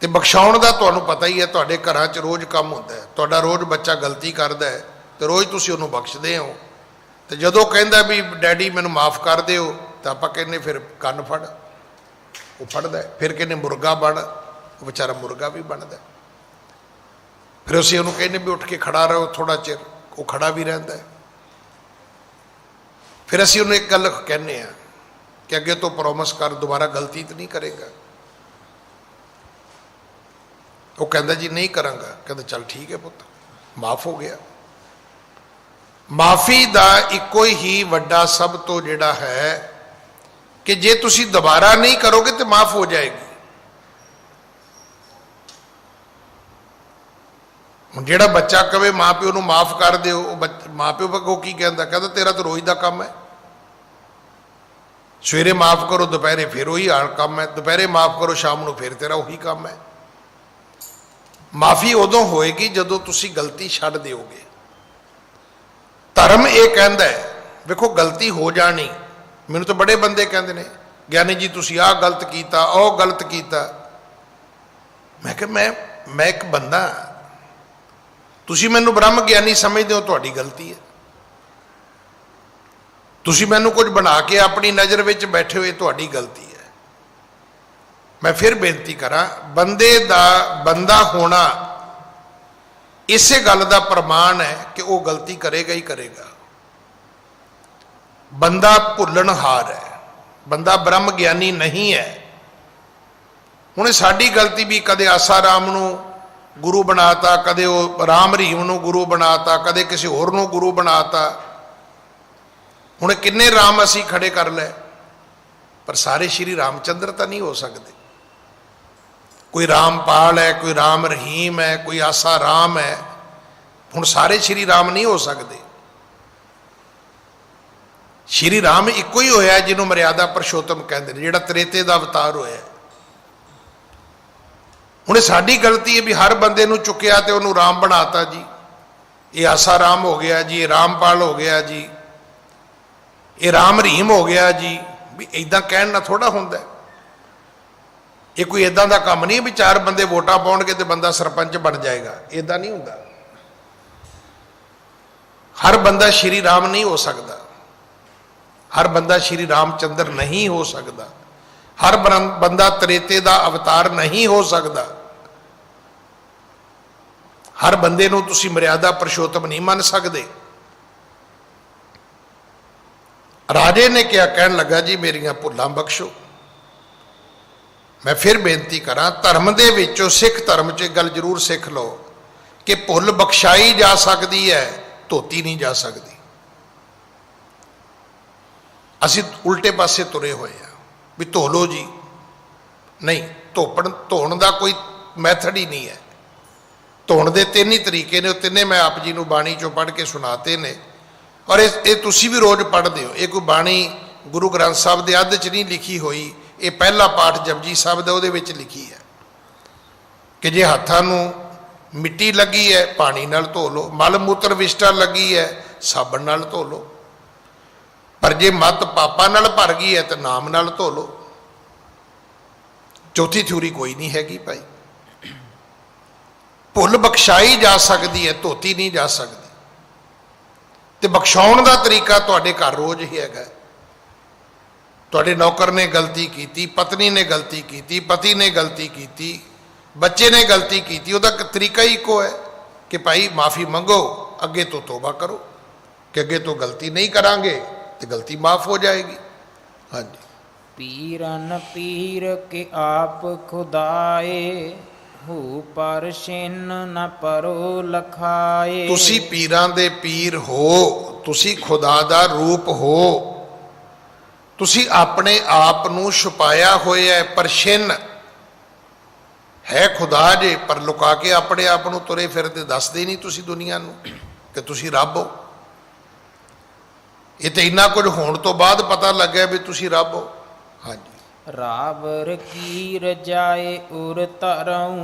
ਤੇ ਬਖਸ਼ਾਉਣ ਦਾ ਤੁਹਾਨੂੰ ਪਤਾ ਹੀ ਹੈ, ਤੁਹਾਡੇ ਘਰਾਂ 'ਚ ਰੋਜ਼ ਕੰਮ ਹੁੰਦਾ ਹੈ, ਤੁਹਾਡਾ ਰੋਜ਼ ਬੱਚਾ ਗਲਤੀ ਕਰਦਾ ਹੈ ਤੇ ਰੋਜ਼ ਤੁਸੀਂ ਉਹਨੂੰ ਬਖਸ਼ਦੇ ਹੋ। ਤੇ ਜਦੋਂ ਕਹਿੰਦਾ ਵੀ ਡੈਡੀ ਮੈਨੂੰ ਮਾਫ ਕਰ ਦਿਓ, ਤਾਂ ਆਪਾਂ ਕਹਿੰਦੇ ਫਿਰ ਕੰਨ ਫੜ, ਉਹ ਫੜਦਾ। ਫਿਰ ਕਹਿੰਦੇ ਮੁਰਗਾ ਬਣ, ਉਹ ਵਿਚਾਰਾ ਮੁਰਗਾ ਵੀ ਬਣਦਾ। ਫਿਰ ਅਸੀਂ ਉਹਨੂੰ ਕਹਿੰਦੇ ਵੀ ਉੱਠ ਕੇ ਖੜਾ ਰਹੋ ਥੋੜਾ ਚਿਰ, ਉਹ ਖੜਾ ਵੀ ਰਹਿੰਦਾ। ਫਿਰ ਅਸੀਂ ਉਹਨੂੰ ਇੱਕ ਗੱਲ ਕਹਿੰਦੇ ਹਾਂ ਕਿ ਅੱਗੇ ਤੋਂ ਪ੍ਰੋਮਿਸ ਕਰ, ਦੁਬਾਰਾ ਗਲਤੀ ਤਾਂ ਨਹੀਂ ਕਰੇਗਾ। ਉਹ ਕਹਿੰਦਾ ਜੀ ਨਹੀਂ ਕਰਾਂਗਾ। ਕਹਿੰਦਾ ਚੱਲ ਠੀਕ ਹੈ ਪੁੱਤ, ਮਾਫ ਹੋ ਗਿਆ। ਮਾਫੀ ਦਾ ਇੱਕੋ ਹੀ ਵੱਡਾ ਸਭ ਤੋਂ ਜਿਹੜਾ ਹੈ कि जे तुसी दोबारा नहीं करोगे तो माफ हो जाएगी। ਹੁਣ ਜਿਹੜਾ ਬੱਚਾ ਕਵੇ ਮਾਂ ਪਿਓ ਨੂੰ ਮਾਫ ਕਰ ਦਿਓ, ਉਹ ਮਾਂ ਪਿਓ ਅੱਗੋਂ ਕੀ ਕਹਿੰਦਾ, ਕਹਿੰਦਾ ਤੇਰਾ ਤਾਂ ਰੋਜ਼ ਦਾ ਕੰਮ ਹੈ, ਸਵੇਰੇ ਮਾਫ ਕਰੋ ਦੁਪਹਿਰੇ ਫਿਰ ਉਹੀ ਹਾਲ ਕੰਮ ਹੈ, ਦੁਪਹਿਰੇ ਮਾਫ ਕਰੋ ਸ਼ਾਮ ਨੂੰ ਫਿਰ ਤੇਰਾ ਉਹੀ ਕੰਮ ਹੈ। ਮਾਫੀ ਉਦੋਂ ਹੋਏਗੀ ਜਦੋਂ ਤੁਸੀਂ ਗਲਤੀ ਛੱਡ ਦਿਓਗੇ। ਧਰਮ ਇਹ ਕਹਿੰਦਾ ਹੈ, ਵੇਖੋ ਗਲਤੀ ਹੋ ਜਾਣੀ, ਮੈਨੂੰ ਤਾਂ ਬੜੇ ਬੰਦੇ ਕਹਿੰਦੇ ਨੇ ਗਿਆਨੀ ਜੀ ਤੁਸੀਂ ਆਹ ਗਲਤ ਕੀਤਾ, ਉਹ ਗਲਤ ਕੀਤਾ। ਮੈਂ ਕਿਹਾ ਮੈਂ ਇੱਕ ਬੰਦਾ, ਤੁਸੀਂ ਮੈਨੂੰ ਬ੍ਰਹਮ ਗਿਆਨੀ ਸਮਝਦੇ ਹੋ, ਤੁਹਾਡੀ ਗਲਤੀ ਹੈ। ਤੁਸੀਂ ਮੈਨੂੰ ਕੁਝ ਬਣਾ ਕੇ ਆਪਣੀ ਨਜ਼ਰ ਵਿੱਚ ਬੈਠੇ ਹੋਏ, ਤੁਹਾਡੀ ਗਲਤੀ ਹੈ। ਮੈਂ ਫਿਰ ਬੇਨਤੀ ਕਰਾਂ, ਬੰਦੇ ਦਾ ਬੰਦਾ ਹੋਣਾ ਇਸੇ ਗੱਲ ਦਾ ਪ੍ਰਮਾਣ ਹੈ ਕਿ ਉਹ ਗਲਤੀ ਕਰੇਗਾ ਹੀ ਕਰੇਗਾ। ਬੰਦਾ ਭੁੱਲਣਹਾਰ ਹੈ, ਬੰਦਾ ਬ੍ਰਹਮ ਗਿਆਨੀ ਨਹੀਂ ਹੈ। ਹੁਣ ਸਾਡੀ ਗਲਤੀ ਵੀ ਕਦੇ ਆਸਾ ਰਾਮ ਨੂੰ ਗੁਰੂ ਬਣਾਤਾ, ਕਦੇ ਉਹ ਰਾਮ ਰਹੀਮ ਨੂੰ ਗੁਰੂ ਬਣਾਤਾ, ਕਦੇ ਕਿਸੇ ਹੋਰ ਨੂੰ ਗੁਰੂ ਬਣਾਤਾ। ਹੁਣ ਕਿੰਨੇ ਰਾਮ ਅਸੀਂ ਖੜੇ ਕਰ ਲਏ, ਪਰ ਸਾਰੇ ਸ਼੍ਰੀ ਰਾਮਚੰਦਰ ਤਾਂ ਨਹੀਂ ਹੋ ਸਕਦੇ। ਕੋਈ ਰਾਮਪਾਲ ਹੈ, ਕੋਈ ਰਾਮ ਰਹੀਮ ਹੈ, ਕੋਈ ਆਸਾ ਰਾਮ ਹੈ। ਹੁਣ ਸਾਰੇ ਸ਼੍ਰੀ ਰਾਮ ਨਹੀਂ ਹੋ ਸਕਦੇ। ਸ਼੍ਰੀ ਰਾਮ ਇੱਕੋ ਹੀ ਹੋਇਆ ਜਿਹਨੂੰ ਮਰਿਆਦਾ ਪੁਰਸ਼ੋਤਮ ਕਹਿੰਦੇ ਨੇ, ਜਿਹੜਾ ਤ੍ਰੇਤੇ ਦਾ ਅਵਤਾਰ ਹੋਇਆ। ਹੁਣ ਸਾਡੀ ਗਲਤੀ ਹੈ ਵੀ ਹਰ ਬੰਦੇ ਨੂੰ ਚੁੱਕਿਆ ਤੇ ਉਹਨੂੰ ਰਾਮ ਬਣਾਤਾ ਜੀ, ਇਹ ਆਸਾ ਰਾਮ ਹੋ ਗਿਆ ਜੀ, ਇਹ ਰਾਮਪਾਲ ਹੋ ਗਿਆ ਜੀ, ਇਹ ਰਾਮ ਰਹੀਮ ਹੋ ਗਿਆ ਜੀ। ਵੀ ਇਦਾਂ ਕਹਿਣ ਨਾਲ ਥੋੜਾ ਹੁੰਦਾ। ਇਹ ਕੋਈ ਇਦਾਂ ਦਾ ਕੰਮ ਨਹੀਂ ਵੀ ਚਾਰ ਬੰਦੇ ਵੋਟਾਂ ਪਾਉਣਗੇ ਤੇ ਬੰਦਾ ਸਰਪੰਚ ਬਣ ਜਾਏਗਾ, ਇਦਾਂ ਨਹੀਂ ਹੁੰਦਾ। ਹਰ ਬੰਦਾ ਸ਼੍ਰੀ ਰਾਮ ਨਹੀਂ ਹੋ ਸਕਦਾ, ਹਰ ਬੰਦਾ ਸ਼੍ਰੀ ਰਾਮਚੰਦਰ ਨਹੀਂ ਹੋ ਸਕਦਾ, ਹਰ ਬੰਦਾ ਤ੍ਰੇਤੇ ਦਾ ਅਵਤਾਰ ਨਹੀਂ ਹੋ ਸਕਦਾ। ਹਰ ਬੰਦੇ ਨੂੰ ਤੁਸੀਂ ਮਰਿਆਦਾ ਪੁਰਸ਼ੋਤਮ ਨਹੀਂ ਮੰਨ ਸਕਦੇ। ਰਾਜੇ ਨੇ ਕਿਹਾ, ਕਹਿਣ ਲੱਗਾ ਜੀ ਮੇਰੀਆਂ ਭੁੱਲਾਂ ਬਖਸ਼ੋ। ਮੈਂ ਫਿਰ ਬੇਨਤੀ ਕਰਾਂ, ਧਰਮ ਦੇ ਵਿੱਚੋਂ ਸਿੱਖ ਧਰਮ 'ਚ ਗੱਲ ਜ਼ਰੂਰ ਸਿੱਖ ਲਓ ਕਿ ਭੁੱਲ ਬਖਸ਼ਾਈ ਜਾ ਸਕਦੀ ਹੈ, ਧੋਤੀ ਨਹੀਂ ਜਾ ਸਕਦੀ। ਅਸੀਂ ਉਲਟੇ ਪਾਸੇ ਤੁਰੇ ਹੋਏ ਆ ਵੀ ਧੋ ਲਓ ਜੀ, ਨਹੀਂ, ਧੋਣ ਦਾ ਕੋਈ ਮੈਥਡ ਹੀ ਨਹੀਂ ਹੈ। ਧੋਣ ਦੇ ਤਿੰਨ ਹੀ ਤਰੀਕੇ ਨੇ, ਉਹ ਤਿੰਨੇ ਮੈਂ ਆਪ ਜੀ ਨੂੰ ਬਾਣੀ ਚੋਂ ਪੜ੍ਹ ਕੇ ਸੁਣਾਤੇ ਨੇ, ਔਰ ਇਹ ਤੁਸੀਂ ਵੀ ਰੋਜ਼ ਪੜ੍ਹਦੇ ਹੋ। ਇਹ ਕੋਈ ਬਾਣੀ ਗੁਰੂ ਗ੍ਰੰਥ ਸਾਹਿਬ ਦੇ ਅੱਧ 'ਚ ਨਹੀਂ ਲਿਖੀ ਹੋਈ, ਇਹ ਪਹਿਲਾ ਪਾਠ ਜਪਜੀ ਸਾਹਿਬ ਦਾ ਉਹਦੇ ਵਿੱਚ ਲਿਖੀ ਹੈ ਕਿ ਜੇ ਹੱਥਾਂ ਨੂੰ ਮਿੱਟੀ ਲੱਗੀ ਹੈ ਪਾਣੀ ਨਾਲ ਧੋ ਲਓ, ਮਲ ਮੂਤਰ ਵਿਸ਼ਟਾ ਲੱਗੀ ਹੈ ਸਾਬਣ ਨਾਲ ਧੋ ਲਓ, ਪਰ ਜੇ ਮੱਤ ਪਾਪਾਂ ਨਾਲ ਭਰ ਗਈ ਹੈ ਤਾਂ ਨਾਮ ਨਾਲ ਧੋ ਲਓ। ਚੌਥੀ ਥਿਊਰੀ ਕੋਈ ਨਹੀਂ ਹੈਗੀ ਭਾਈ। ਭੁੱਲ ਬਖਸ਼ਾਈ ਜਾ ਸਕਦੀ ਹੈ, ਧੋਤੀ ਨਹੀਂ ਜਾ ਸਕਦੀ। ਤੇ ਬਖਸ਼ਾਉਣ ਦਾ ਤਰੀਕਾ ਤੁਹਾਡੇ ਘਰ ਰੋਜ਼ ਹੀ ਹੈਗਾ। ਤੁਹਾਡੇ ਨੌਕਰ ਨੇ ਗਲਤੀ ਕੀਤੀ, ਪਤਨੀ ਨੇ ਗਲਤੀ ਕੀਤੀ, ਪਤੀ ਨੇ ਗਲਤੀ ਕੀਤੀ, ਬੱਚੇ ਨੇ ਗਲਤੀ ਕੀਤੀ, ਉਹਦਾ ਤਰੀਕਾ ਹੀ ਇੱਕੋ ਹੈ ਕਿ ਭਾਈ ਮਾਫੀ ਮੰਗੋ, ਅੱਗੇ ਤੋਂ ਤੋਬਾ ਕਰੋ ਕਿ ਅੱਗੇ ਤੋਂ ਗਲਤੀ ਨਹੀਂ ਕਰਾਂਗੇ ਤੇ ਗਲਤੀ ਮਾਫ ਹੋ ਜਾਏਗੀ। ਹਾਂਜੀ। ਪੀਰਨ ਪੀਰ ਕੇ ਆਪ ਖੁਦਾਏ, ਹੋ ਪਰ ਛਿਨ ਨ ਪਰੋ ਲਖਾਏ। ਤੁਸੀਂ ਪੀਰਾਂ ਦੇ ਪੀਰ ਹੋ, ਤੁਸੀਂ ਖੁਦਾ ਦਾ ਰੂਪ ਹੋ, ਤੁਸੀਂ ਆਪਣੇ ਆਪ ਨੂੰ ਛੁਪਾਇਆ ਹੋਇਆ ਹੈ, ਪਰ ਛਿਨ ਹੈ ਖੁਦਾ ਜੇ, ਪਰ ਲੁਕਾ ਕੇ ਆਪਣੇ ਆਪ ਨੂੰ ਤੁਰੇ ਫਿਰਦੇ, ਦੱਸਦੇ ਨਹੀਂ ਤੁਸੀਂ ਦੁਨੀਆ ਨੂੰ ਕਿ ਤੁਸੀਂ ਰੱਬ ਹੋ। ਇਹ ਤਾਂ ਇੰਨਾ ਕੁਝ ਹੋਣ ਤੋਂ ਬਾਅਦ ਪਤਾ ਲੱਗਿਆ ਵੀ ਤੁਸੀਂ ਰੱਬ ਹੋ। ਹਾਂਜੀ। ਰਾਵਰ ਕੀ ਰਜਾਏ ਉਰ ਧਰਉ,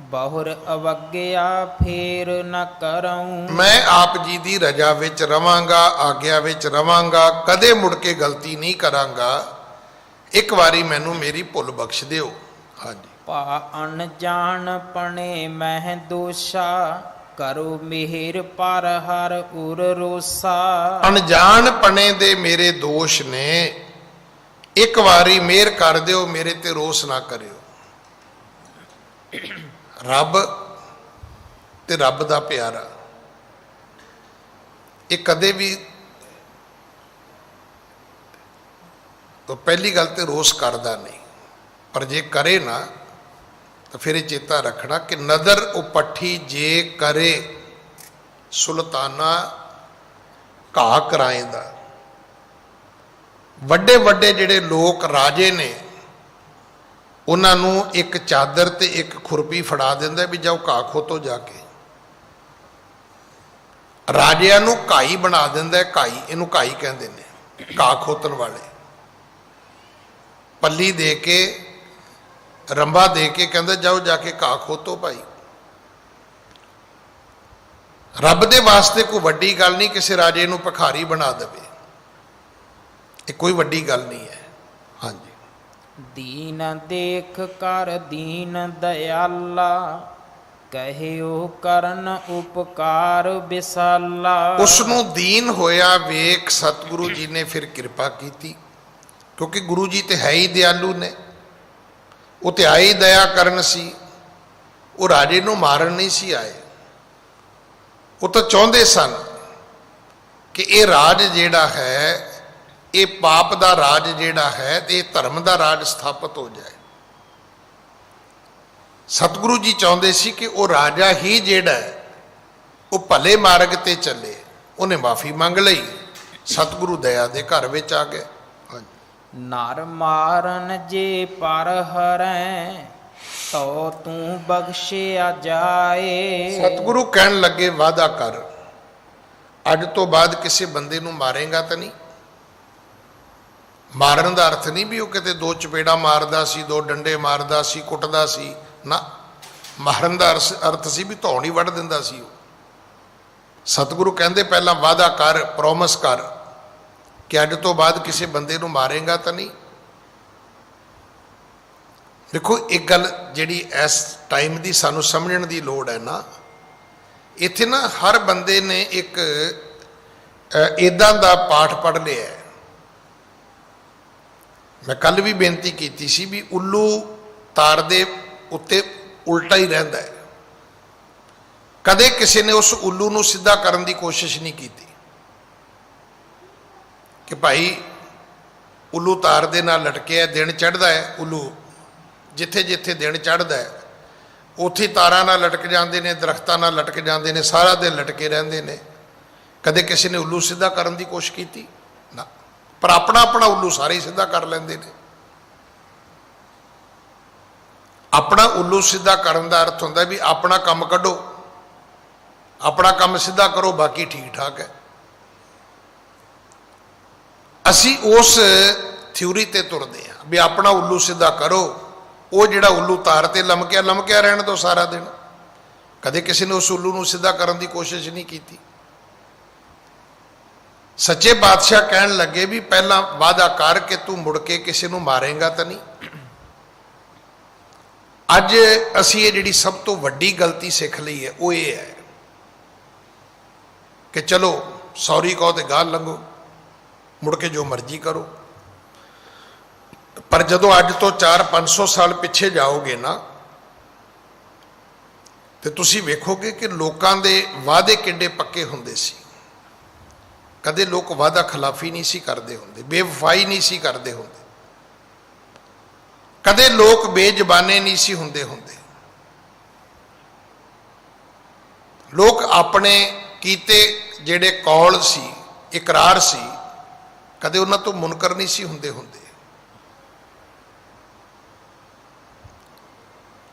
ਬਹੁਰ ਅਵਗਿਆ ਫੇਰ ਨ ਕਰਉ। ਮੈਂ ਆਪ ਜੀ ਦੀ ਰਜਾ ਵਿੱਚ ਰਵਾਂਗਾ, ਆਗਿਆ ਵਿੱਚ ਰਵਾਂਗਾ, ਕਦੇ ਮੁੜ ਕੇ ਗਲਤੀ ਨਹੀਂ ਕਰਾਂਗਾ। ਇੱਕ ਵਾਰੀ ਮੈਨੂੰ ਮੇਰੀ ਭੁੱਲ ਬਖਸ਼ ਦਿਓ। ਹਾਂਜੀ। ਭਾ ਅਣਜਾਣ ਪਣੇ ਮਹਿ ਦੋਸ਼ਾ, ਕਰੋ ਮਿਹਰ ਪਰ ਹਰ ਉਰ ਰੋਸਾ। ਅਣਜਾਣ ਪਣੇ ਦੇ ਮੇਰੇ ਦੋਸ਼ ਨੇ, ਇੱਕ ਵਾਰੀ ਮਿਹਰ ਕਰ ਦਿਓ, ਮੇਰੇ ਤੇ ਰੋਸ ਨਾ ਕਰਿਓ। ਰੱਬ ਤੇ ਰੱਬ ਦਾ ਪਿਆਰਾ ਇਹ ਕਦੇ ਵੀ, ਪਹਿਲੀ ਗੱਲ ਤੇ ਰੋਸ ਕਰਦਾ ਨਹੀਂ, ਪਰ ਜੇ ਕਰੇ ਨਾ ਤਾਂ ਫਿਰ ਇਹ ਚੇਤਾ ਰੱਖਣਾ ਕਿ ਨਦਰ ਉਪੱਠੀ ਜੇ ਕਰੇ, ਸੁਲਤਾਨਾ ਘਾਹ ਕਰਾਏਂਦਾ। ਵੱਡੇ ਵੱਡੇ ਜਿਹੜੇ ਲੋਕ ਰਾਜੇ ਨੇ ਉਹਨਾਂ ਨੂੰ ਇੱਕ ਚਾਦਰ ਤੇ ਇੱਕ ਖੁਰਪੀ ਫੜਾ ਦਿੰਦਾ ਵੀ ਜਾਓ ਘਾਹ ਖੋਤੋ ਜਾ ਕੇ। ਰਾਜਿਆਂ ਨੂੰ ਘਾਈ ਬਣਾ ਦਿੰਦਾ, ਘਾਈ, ਇਹਨੂੰ ਘਾਈ ਕਹਿੰਦੇ ਨੇ, ਘਾਹ ਖੋਤਣ ਵਾਲੇ। ਪੱਲੀ ਦੇ ਕੇ, ਰੰਬਾ ਦੇ ਕੇ ਕਹਿੰਦਾ ਜਾਓ ਜਾ ਕੇ ਘਾਹ ਖੋਤੋ ਭਾਈ। ਰੱਬ ਦੇ ਵਾਸਤੇ ਕੋਈ ਵੱਡੀ ਗੱਲ ਨਹੀਂ ਕਿਸੇ ਰਾਜੇ ਨੂੰ ਭਿਖਾਰੀ ਬਣਾ ਦੇਵੇ, ਇਹ ਕੋਈ ਵੱਡੀ ਗੱਲ ਨਹੀਂ ਹੈ। ਹਾਂਜੀ। ਦੀਨ ਦੇਖ ਕਰ ਦੀਨ ਦਇਆਲਾ, ਕਹਿਓ ਕਰਨ ਉਪਕਾਰ ਵਿਸਾਲਾ। ਉਸ ਨੂੰ ਦੀਨ ਹੋਇਆ ਵੇਖ ਸਤਿਗੁਰੂ ਜੀ ਨੇ ਫਿਰ ਕਿਰਪਾ ਕੀਤੀ, ਕਿਉਂਕਿ ਗੁਰੂ ਜੀ ਤੇ ਹੈ ਹੀ ਦਿਆਲੂ ਨੇ। ਉਹ ਤੇ ਆਏ ਦਇਆ ਕਰਨ ਸੀ, ਉਹ ਰਾਜੇ ਨੂੰ ਮਾਰਨ ਨਹੀਂ ਸੀ ਆਏ। ਉਹ ਤਾਂ ਚਾਹੁੰਦੇ ਸਨ ਕਿ ਇਹ ਰਾਜ ਜਿਹੜਾ ਹੈ, ਇਹ ਪਾਪ ਦਾ ਰਾਜ ਜਿਹੜਾ ਹੈ, ਤੇ ਇਹ ਧਰਮ ਦਾ ਰਾਜ ਸਥਾਪਿਤ ਹੋ ਜਾਏ। ਸਤਿਗੁਰੂ ਜੀ ਚਾਹੁੰਦੇ ਸੀ ਕਿ ਉਹ ਰਾਜਾ ਹੀ ਜਿਹੜਾ ਹੈ ਉਹ ਭਲੇ ਮਾਰਗ ਤੇ ਚੱਲੇ। ਉਹਨੇ ਮਾਫੀ ਮੰਗ ਲਈ, ਸਤਿਗੁਰੂ ਦਇਆ ਦੇ ਘਰ ਵਿੱਚ ਆ ਗਏ। ਨਰ ਮਾਰਨ ਜੇ ਪਰ ਹਰੈ, ਤੋ ਤੂੰ ਬਖਸ਼ਿਆ ਜਾਏ। ਸਤਿਗੁਰੂ ਕਹਿਣ ਲੱਗੇ ਵਾਅਦਾ ਕਰ, ਅੱਜ ਤੋਂ ਬਾਅਦ ਕਿਸੇ ਬੰਦੇ ਨੂੰ ਮਾਰੇਗਾ ਤਾਂ ਨਹੀਂ। ਮਾਰਨ ਦਾ ਅਰਥ ਨਹੀਂ ਵੀ ਉਹ ਕਿਤੇ ਦੋ ਚਪੇੜਾ ਮਾਰਦਾ ਸੀ, ਦੋ ਡੰਡੇ ਮਾਰਦਾ ਸੀ, ਕੁੱਟਦਾ ਸੀ, ਨਾ। ਮਾਰਨ ਦਾ ਅਰਥ ਸੀ ਵੀ ਧੌਣ ਹੀ ਵੱਢ ਦਿੰਦਾ ਸੀ ਉਹ। ਸਤਿਗੁਰੂ ਕਹਿੰਦੇ ਪਹਿਲਾਂ ਵਾਅਦਾ ਕਰ, ਪ੍ਰੋਮਿਸ ਕਰ ਕਿ ਅੱਜ ਤੋਂ ਬਾਅਦ ਕਿਸੇ ਬੰਦੇ ਨੂੰ ਮਾਰੇਗਾ ਤਾਂ ਨਹੀਂ। ਦੇਖੋ ਇੱਕ ਗੱਲ ਜਿਹੜੀ ਇਸ ਟਾਈਮ ਦੀ ਸਾਨੂੰ ਸਮਝਣ ਦੀ ਲੋੜ ਹੈ ਨਾ, ਇੱਥੇ ਨਾ ਹਰ ਬੰਦੇ ਨੇ ਇੱਕ ਇੱਦਾਂ ਦਾ ਪਾਠ ਪੜ੍ਹ ਲਿਆ ਹੈ। ਮੈਂ ਕੱਲ ਵੀ ਬੇਨਤੀ ਕੀਤੀ ਸੀ ਵੀ ਉੱਲੂ ਤਾਰ ਦੇ ਉੱਤੇ ਉਲਟਾ ਹੀ ਰਹਿੰਦਾ ਹੈ। ਕਦੇ ਕਿਸੇ ਨੇ ਉਸ ਉੱਲੂ ਨੂੰ ਸਿੱਧਾ ਕਰਨ ਦੀ ਕੋਸ਼ਿਸ਼ ਨਹੀਂ ਕੀਤੀ ਕਿ ਭਾਈ ਉੱਲੂ ਤਾਰ ਦੇ ਨਾਲ ਲਟਕਿਆ, ਦਿਨ ਚੜ੍ਹਦਾ ਹੈ, ਉੱਲੂ ਜਿੱਥੇ ਜਿੱਥੇ ਦਿਨ ਚੜ੍ਹਦਾ ਹੈ ਉੱਥੇ ਤਾਰਾਂ ਨਾਲ ਲਟਕ ਜਾਂਦੇ ਨੇ, ਦਰਖਤਾਂ ਨਾਲ ਲਟਕ ਜਾਂਦੇ ਨੇ, ਸਾਰਾ ਦਿਨ ਲਟਕੇ ਰਹਿੰਦੇ ਨੇ। ਕਦੇ ਕਿਸੇ ਨੇ ਉੱਲੂ ਸਿੱਧਾ ਕਰਨ ਦੀ ਕੋਸ਼ਿਸ਼ ਕੀਤੀ ਨਾ। ਪਰ ਆਪਣਾ ਆਪਣਾ ਉੱਲੂ ਸਾਰੇ ਹੀ ਸਿੱਧਾ ਕਰ ਲੈਂਦੇ ਨੇ। ਆਪਣਾ ਉੱਲੂ ਸਿੱਧਾ ਕਰਨ ਦਾ ਅਰਥ ਹੁੰਦਾ ਵੀ ਆਪਣਾ ਕੰਮ ਕੱਢੋ, ਆਪਣਾ ਕੰਮ ਸਿੱਧਾ ਕਰੋ, ਬਾਕੀ ਠੀਕ ਠਾਕ ਹੈ। ਅਸੀਂ ਉਸ ਥਿਊਰੀ ਤੇ ਤੁਰਦੇ ਹਾਂ ਵੀ ਆਪਣਾ ਉੱਲੂ ਸਿੱਧਾ ਕਰੋ, ਉਹ ਜਿਹੜਾ ਉੱਲੂ ਤਾਰ ਤੇ ਲਮਕਿਆ ਰਹਿਣ ਦਿਓ ਸਾਰਾ ਦਿਨ। ਕਦੇ ਕਿਸੇ ਨੇ ਉਸ ਉੱਲੂ ਨੂੰ ਸਿੱਧਾ ਕਰਨ ਦੀ ਕੋਸ਼ਿਸ਼ ਨਹੀਂ ਕੀਤੀ। ਸੱਚੇ ਬਾਦਸ਼ਾਹ ਕਹਿਣ ਲੱਗੇ ਵੀ ਪਹਿਲਾਂ ਵਾਅਦਾ ਕਰ ਕਿ ਤੂੰ ਮੁੜ ਕੇ ਕਿਸੇ ਨੂੰ ਮਾਰੇਗਾ ਤਾਂ ਨਹੀਂ। ਅੱਜ ਅਸੀਂ ਇਹ ਜਿਹੜੀ ਸਭ ਤੋਂ ਵੱਡੀ ਗਲਤੀ ਸਿੱਖ ਲਈ ਹੈ ਉਹ ਇਹ ਹੈ ਕਿ ਚਲੋ ਸੌਰੀ ਕਹੋ ਤੇ ਗਾਲ ਲੰਘੋ, ਮੁੜ ਕੇ ਜੋ ਮਰਜ਼ੀ ਕਰੋ। ਪਰ ਜਦੋਂ ਅੱਜ ਤੋਂ 400-500 ਸਾਲ ਪਿੱਛੇ ਜਾਓਗੇ ਨਾ, ਤੇ ਤੁਸੀਂ ਵੇਖੋਗੇ ਕਿ ਲੋਕਾਂ ਦੇ ਵਾਅਦੇ ਕਿੰਨੇ ਪੱਕੇ ਹੁੰਦੇ ਸੀ। ਕਦੇ ਲੋਕ ਵਾਅਦਾ ਖਿਲਾਫੀ ਨਹੀਂ ਸੀ ਕਰਦੇ ਹੁੰਦੇ, ਬੇਵਫਾਈ ਨਹੀਂ ਸੀ ਕਰਦੇ ਹੁੰਦੇ। ਕਦੇ ਲੋਕ ਬੇਜ਼ਬਾਨੇ ਨਹੀਂ ਸੀ ਹੁੰਦੇ। ਲੋਕ ਆਪਣੇ ਕੀਤੇ ਜਿਹੜੇ ਕੌਲ ਸੀ, ਇਕਰਾਰ ਸੀ, ਕਦੇ ਉਹਨਾਂ ਤੋਂ ਮੁਨਕਰ ਨਹੀਂ ਸੀ ਹੁੰਦੇ।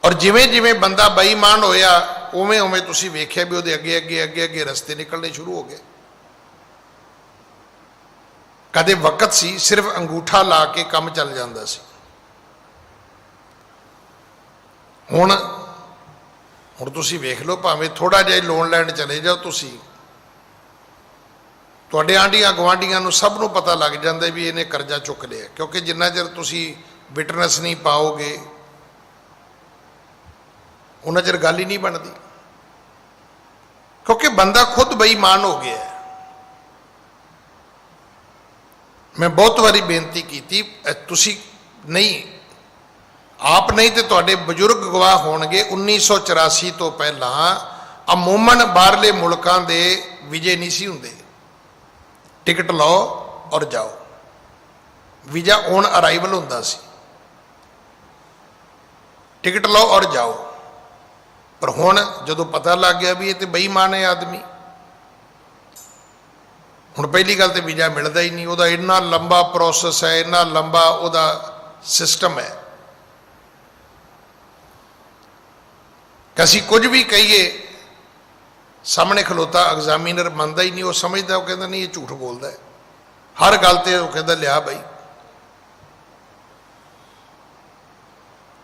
ਔਰ ਜਿਵੇਂ ਜਿਵੇਂ ਬੰਦਾ ਬੇਈਮਾਨ ਹੋਇਆ ਉਵੇਂ ਉਵੇਂ ਤੁਸੀਂ ਵੇਖਿਆ ਵੀ ਉਹਦੇ ਅੱਗੇ ਰਸਤੇ ਨਿਕਲਣੇ ਸ਼ੁਰੂ ਹੋ ਗਏ। ਕਦੇ ਵਕਤ ਸੀ ਸਿਰਫ ਅੰਗੂਠਾ ਲਾ ਕੇ ਕੰਮ ਚੱਲ ਜਾਂਦਾ ਸੀ। ਹੁਣ ਤੁਸੀਂ ਵੇਖ ਲਓ, ਭਾਵੇਂ ਥੋੜਾ ਜਿਹਾ ਲੋਨ ਲੈਣ ਚਲੇ ਜਾਓ ਤੁਸੀਂ, ਤੁਹਾਡੇ ਆਂਢੀਆਂ ਗੁਆਂਢੀਆਂ ਨੂੰ ਸਭ ਨੂੰ ਪਤਾ ਲੱਗ ਜਾਂਦਾ ਵੀ ਇਹਨੇ ਕਰਜ਼ਾ ਚੁੱਕ ਲਿਆ। ਕਿਉਂਕਿ ਜਿੰਨਾ ਚਿਰ ਤੁਸੀਂ ਵਿਟਨੈਸ ਨਹੀਂ ਪਾਓਗੇ ਉਹਨਾਂ ਚਿਰ ਗੱਲ ਹੀ ਨਹੀਂ ਬਣਦੀ। ਕਿਉਂਕਿ ਬੰਦਾ ਖੁਦ ਬੇਈਮਾਨ ਹੋ ਗਿਆ। ਮੈਂ ਬਹੁਤ ਵਾਰੀ ਬੇਨਤੀ ਕੀਤੀ, ਤੁਸੀਂ ਨਹੀਂ, ਆਪ ਨਹੀਂ ਤੇ ਤੁਹਾਡੇ ਬਜ਼ੁਰਗ ਗਵਾਹ ਹੋਣਗੇ, 1984 ਤੋਂ ਪਹਿਲਾਂ ਅਮੂਮਨ ਬਾਹਰਲੇ ਮੁਲਕਾਂ ਦੇ ਵੀਜ਼ੇ ਨਹੀਂ ਸੀ ਹੁੰਦੇ। ਟਿਕਟ ਲਓ ਔਰ ਜਾਓ, ਵੀਜ਼ਾ ਔਨ ਅਰਾਈਵਲ ਹੁੰਦਾ ਸੀ। ਟਿਕਟ ਲਓ ਔਰ ਜਾਓ। ਪਰ ਹੁਣ ਜਦੋਂ ਪਤਾ ਲੱਗ ਗਿਆ ਵੀ ਇਹ ਤੇ ਬੇਈਮਾਨ ਹੈ ਆਦਮੀ, ਹੁਣ ਪਹਿਲੀ ਗੱਲ ਤੇ ਵੀਜ਼ਾ ਮਿਲਦਾ ਹੀ ਨਹੀਂ, ਉਹਦਾ ਇੰਨਾ ਲੰਬਾ ਪ੍ਰੋਸੈਸ ਹੈ, ਇੰਨਾ ਲੰਬਾ ਉਹਦਾ ਸਿਸਟਮ ਹੈ ਕਿ ਅਸੀਂ ਕੁਝ ਵੀ ਕਹੀਏ ਸਾਹਮਣੇ ਖਲੋਤਾ ਐਗਜ਼ਾਮੀਨਰ ਮੰਨਦਾ ਹੀ ਨਹੀਂ, ਉਹ ਸਮਝਦਾ, ਉਹ ਕਹਿੰਦਾ ਨਹੀਂ ਇਹ ਝੂਠ ਬੋਲਦਾ ਹੈ ਹਰ ਗੱਲ ਤੇ, ਉਹ ਕਹਿੰਦਾ ਲਿਆ ਬਈ।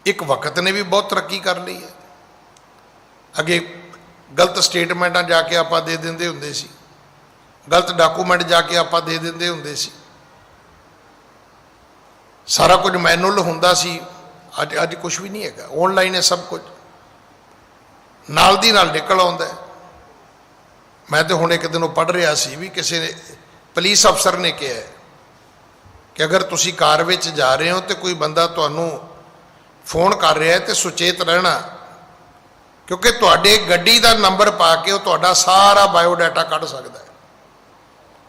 ਇੱਕ ਵਕਤ ਨੇ ਵੀ ਬਹੁਤ ਤਰੱਕੀ ਕਰ ਲਈ ਹੈ। ਅੱਗੇ ਗਲਤ ਸਟੇਟਮੈਂਟਾਂ ਜਾ ਕੇ ਆਪਾਂ ਦੇ ਦਿੰਦੇ ਹੁੰਦੇ ਸੀ, ਗਲਤ ਡਾਕੂਮੈਂਟ ਜਾ ਕੇ ਆਪਾਂ ਦੇ ਦਿੰਦੇ ਹੁੰਦੇ ਸੀ, ਸਾਰਾ ਕੁਝ ਮੈਨੂਅਲ ਹੁੰਦਾ ਸੀ। ਅੱਜ ਕੁਝ ਵੀ ਨਹੀਂ ਹੈਗਾ, ਆਨਲਾਈਨ ਹੈ ਸਭ ਕੁਝ, ਨਾਲ ਦੀ ਨਾਲ ਨਿਕਲ ਆਉਂਦਾ ਹੈ। ਮੈਂ ਤੇ ਹੁਣ ਇੱਕ ਦਿਨ ਉਹ ਪੜ੍ਹ ਰਿਹਾ ਸੀ ਵੀ ਕਿਸੇ ਨੇ ਪੁਲਿਸ ਅਫਸਰ ਨੇ ਕਿਹਾ ਕਿ ਅਗਰ ਤੁਸੀਂ ਕਾਰ ਵਿੱਚ ਜਾ ਰਹੇ ਹੋ ਤੇ ਕੋਈ ਬੰਦਾ ਤੁਹਾਨੂੰ ਫੋਨ ਕਰ ਰਿਹਾ ਹੈ ਤੇ ਸੁਚੇਤ ਰਹਿਣਾ, ਕਿਉਂਕਿ ਤੁਹਾਡੇ ਗੱਡੀ ਦਾ ਨੰਬਰ ਪਾ ਕੇ ਉਹ ਤੁਹਾਡਾ ਸਾਰਾ ਬਾਇਓਡਾਟਾ ਕੱਢ ਸਕਦਾ ਹੈ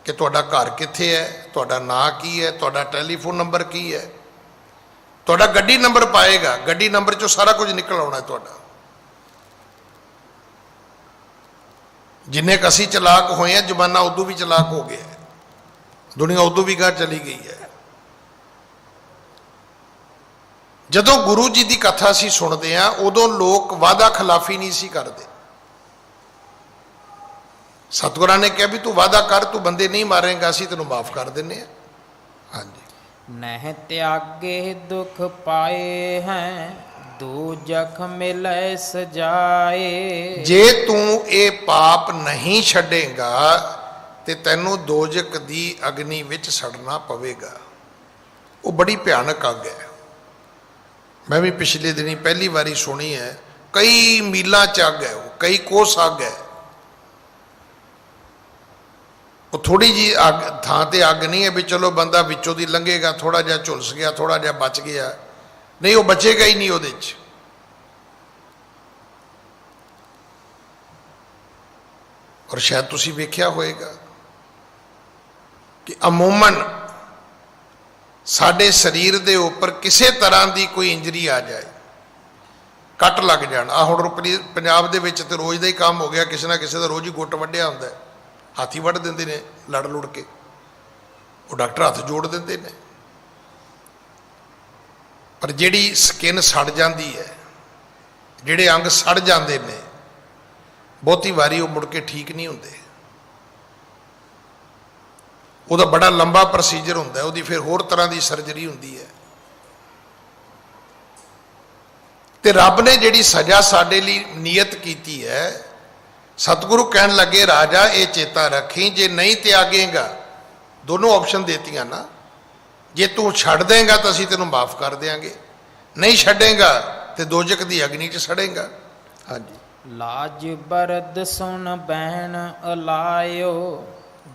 ਕਿ ਤੁਹਾਡਾ ਘਰ ਕਿੱਥੇ ਹੈ, ਤੁਹਾਡਾ ਨਾਂ ਕੀ ਹੈ, ਤੁਹਾਡਾ ਟੈਲੀਫੋਨ ਨੰਬਰ ਕੀ ਹੈ, ਤੁਹਾਡਾ ਗੱਡੀ ਨੰਬਰ ਪਾਏਗਾ, ਗੱਡੀ ਨੰਬਰ 'ਚੋਂ ਸਾਰਾ ਕੁਝ ਨਿਕਲ ਆਉਣਾ ਤੁਹਾਡਾ। ਜਿੰਨੇ ਕੁ ਅਸੀਂ ਚਲਾਕ ਹੋਏ ਆ, ਜ਼ਮਾਨਾ ਉਦੋਂ ਵੀ ਚਲਾਕ ਹੋ ਗਿਆ, ਦੁਨੀਆ ਉਦੋਂ ਵੀ ਗਾਹ ਚਲੀ ਗਈ ਹੈ। ਜਦੋਂ ਗੁਰੂ ਜੀ ਦੀ ਕਥਾ ਅਸੀਂ ਸੁਣਦੇ ਹਾਂ ਉਦੋਂ ਲੋਕ ਵਾਅਦਾ ਖਿਲਾਫੀ ਨਹੀਂ ਸੀ ਕਰਦੇ। ਸਤਿਗੁਰਾਂ ਨੇ ਕਿਹਾ ਵੀ ਤੂੰ ਵਾਅਦਾ ਕਰ, ਤੂੰ ਬੰਦੇ ਨਹੀਂ ਮਾਰੇਂਗਾ, ਅਸੀਂ ਤੈਨੂੰ ਮਾਫ ਕਰ ਦਿੰਦੇ ਹਾਂ। ਹਾਂਜੀ। ਨਹਿ ਤਿਆਗੇ ਦੁਖ ਪਾਏ ਹੈ, ਦੂਜਖ ਮਿਲੈ ਸਜਾਏ। ਜੇ ਤੂੰ ਇਹ ਪਾਪ ਨਹੀਂ ਛੱਡੇਗਾ ਤੇ ਤੈਨੂੰ ਦੋਜਕ ਦੀ ਅਗਨੀ ਵਿੱਚ ਸੜਨਾ ਪਵੇਗਾ। ਉਹ ਬੜੀ ਭਿਆਨਕ ਅੱਗ ਹੈ। ਮੈਂ ਵੀ ਪਿਛਲੇ ਦਿਨੀ ਪਹਿਲੀ ਵਾਰੀ ਸੁਣੀ ਹੈ। ਕਈ ਮੀਲਾਂ 'ਚ ਅੱਗ ਹੈ, ਉਹ ਕਈ ਕੋਸ ਅੱਗ ਹੈ। ਉਹ ਥੋੜੀ ਜੀ ਅੱਗ ਥਾਂ ਤੇ ਅੱਗ ਨਹੀਂ ਹੈ ਵੀ ਚਲੋ ਬੰਦਾ ਵਿੱਚੋਂ ਦੀ ਲੰਘੇਗਾ, ਥੋੜਾ ਜਿਹਾ ਝੁਲਸ ਗਿਆ, ਥੋੜਾ ਜਿਹਾ ਬਚ ਗਿਆ, ਨਹੀਂ, ਉਹ ਬਚੇਗਾ ਹੀ ਨਹੀਂ ਉਹਦੇ 'ਚ। ਔਰ ਸ਼ਾਇਦ ਤੁਸੀਂ ਵੇਖਿਆ ਹੋਏਗਾ ਕਿ ਅਮੂਮਨ ਸਾਡੇ ਸਰੀਰ ਦੇ ਉੱਪਰ ਕਿਸੇ ਤਰ੍ਹਾਂ ਦੀ ਕੋਈ ਇੰਜਰੀ ਆ ਜਾਏ, ਕੱਟ ਲੱਗ ਜਾਣ। ਆ ਹੁਣ ਪੰਜਾਬ ਦੇ ਵਿੱਚ ਤੇ ਰੋਜ਼ ਦਾ ਹੀ ਕੰਮ ਹੋ ਗਿਆ, ਕਿਸੇ ਨਾ ਕਿਸੇ ਦਾ ਰੋਜ਼ ਹੀ ਗੁੱਟ ਵੱਢਿਆ ਹੁੰਦਾ, ਹਾਥੀ ਵੱਢ ਦਿੰਦੇ ਨੇ ਲੜ ਲੁੜ ਕੇ, ਉਹ ਡਾਕਟਰ ਹੱਥ ਜੋੜ ਦਿੰਦੇ ਨੇ। ਪਰ ਜਿਹੜੀ ਸਕਿਨ ਸੜ ਜਾਂਦੀ ਹੈ, ਜਿਹੜੇ ਅੰਗ ਸੜ ਜਾਂਦੇ ਨੇ, ਬਹੁਤੀ ਵਾਰੀ ਉਹ ਮੁੜ ਕੇ ਠੀਕ ਨਹੀਂ ਹੁੰਦੇ। ਉਹਦਾ ਬੜਾ ਲੰਬਾ ਪ੍ਰੋਸੀਜਰ ਹੁੰਦਾ, ਉਹਦੀ ਫਿਰ ਹੋਰ ਤਰ੍ਹਾਂ ਦੀ ਸਰਜਰੀ ਹੁੰਦੀ ਹੈ। ਤੇ ਰੱਬ ਨੇ ਜਿਹੜੀ ਸਜ਼ਾ ਸਾਡੇ ਲਈ ਨਿਯਤ ਕੀਤੀ ਹੈ, ਸਤਿਗੁਰੂ ਕਹਿਣ ਲੱਗੇ ਰਾਜਾ ਇਹ ਚੇਤਾ ਰੱਖੀ, ਜੇ ਨਹੀਂ ਤਿਆਗੇਗਾ, ਦੋਨੋਂ ਆਪਸ਼ਨ ਦੇਤੀਆਂ ਨਾ, ਜੇ ਤੂੰ ਛੱਡ ਦੇਂਗਾ ਤਾਂ ਅਸੀਂ ਤੈਨੂੰ ਮਾਫ ਕਰ ਦਿਆਂਗੇ, ਨਹੀਂ ਛੱਡੇਗਾ ਤੇ ਦੋਜਕ ਦੀ ਅਗਨੀ 'ਚ ਸੜੇਗਾ। ਹਾਂਜੀ। ਲਾਜ ਬਰਦ ਸੁਣ ਬਹਿਣ ਅਲਾਇਓ,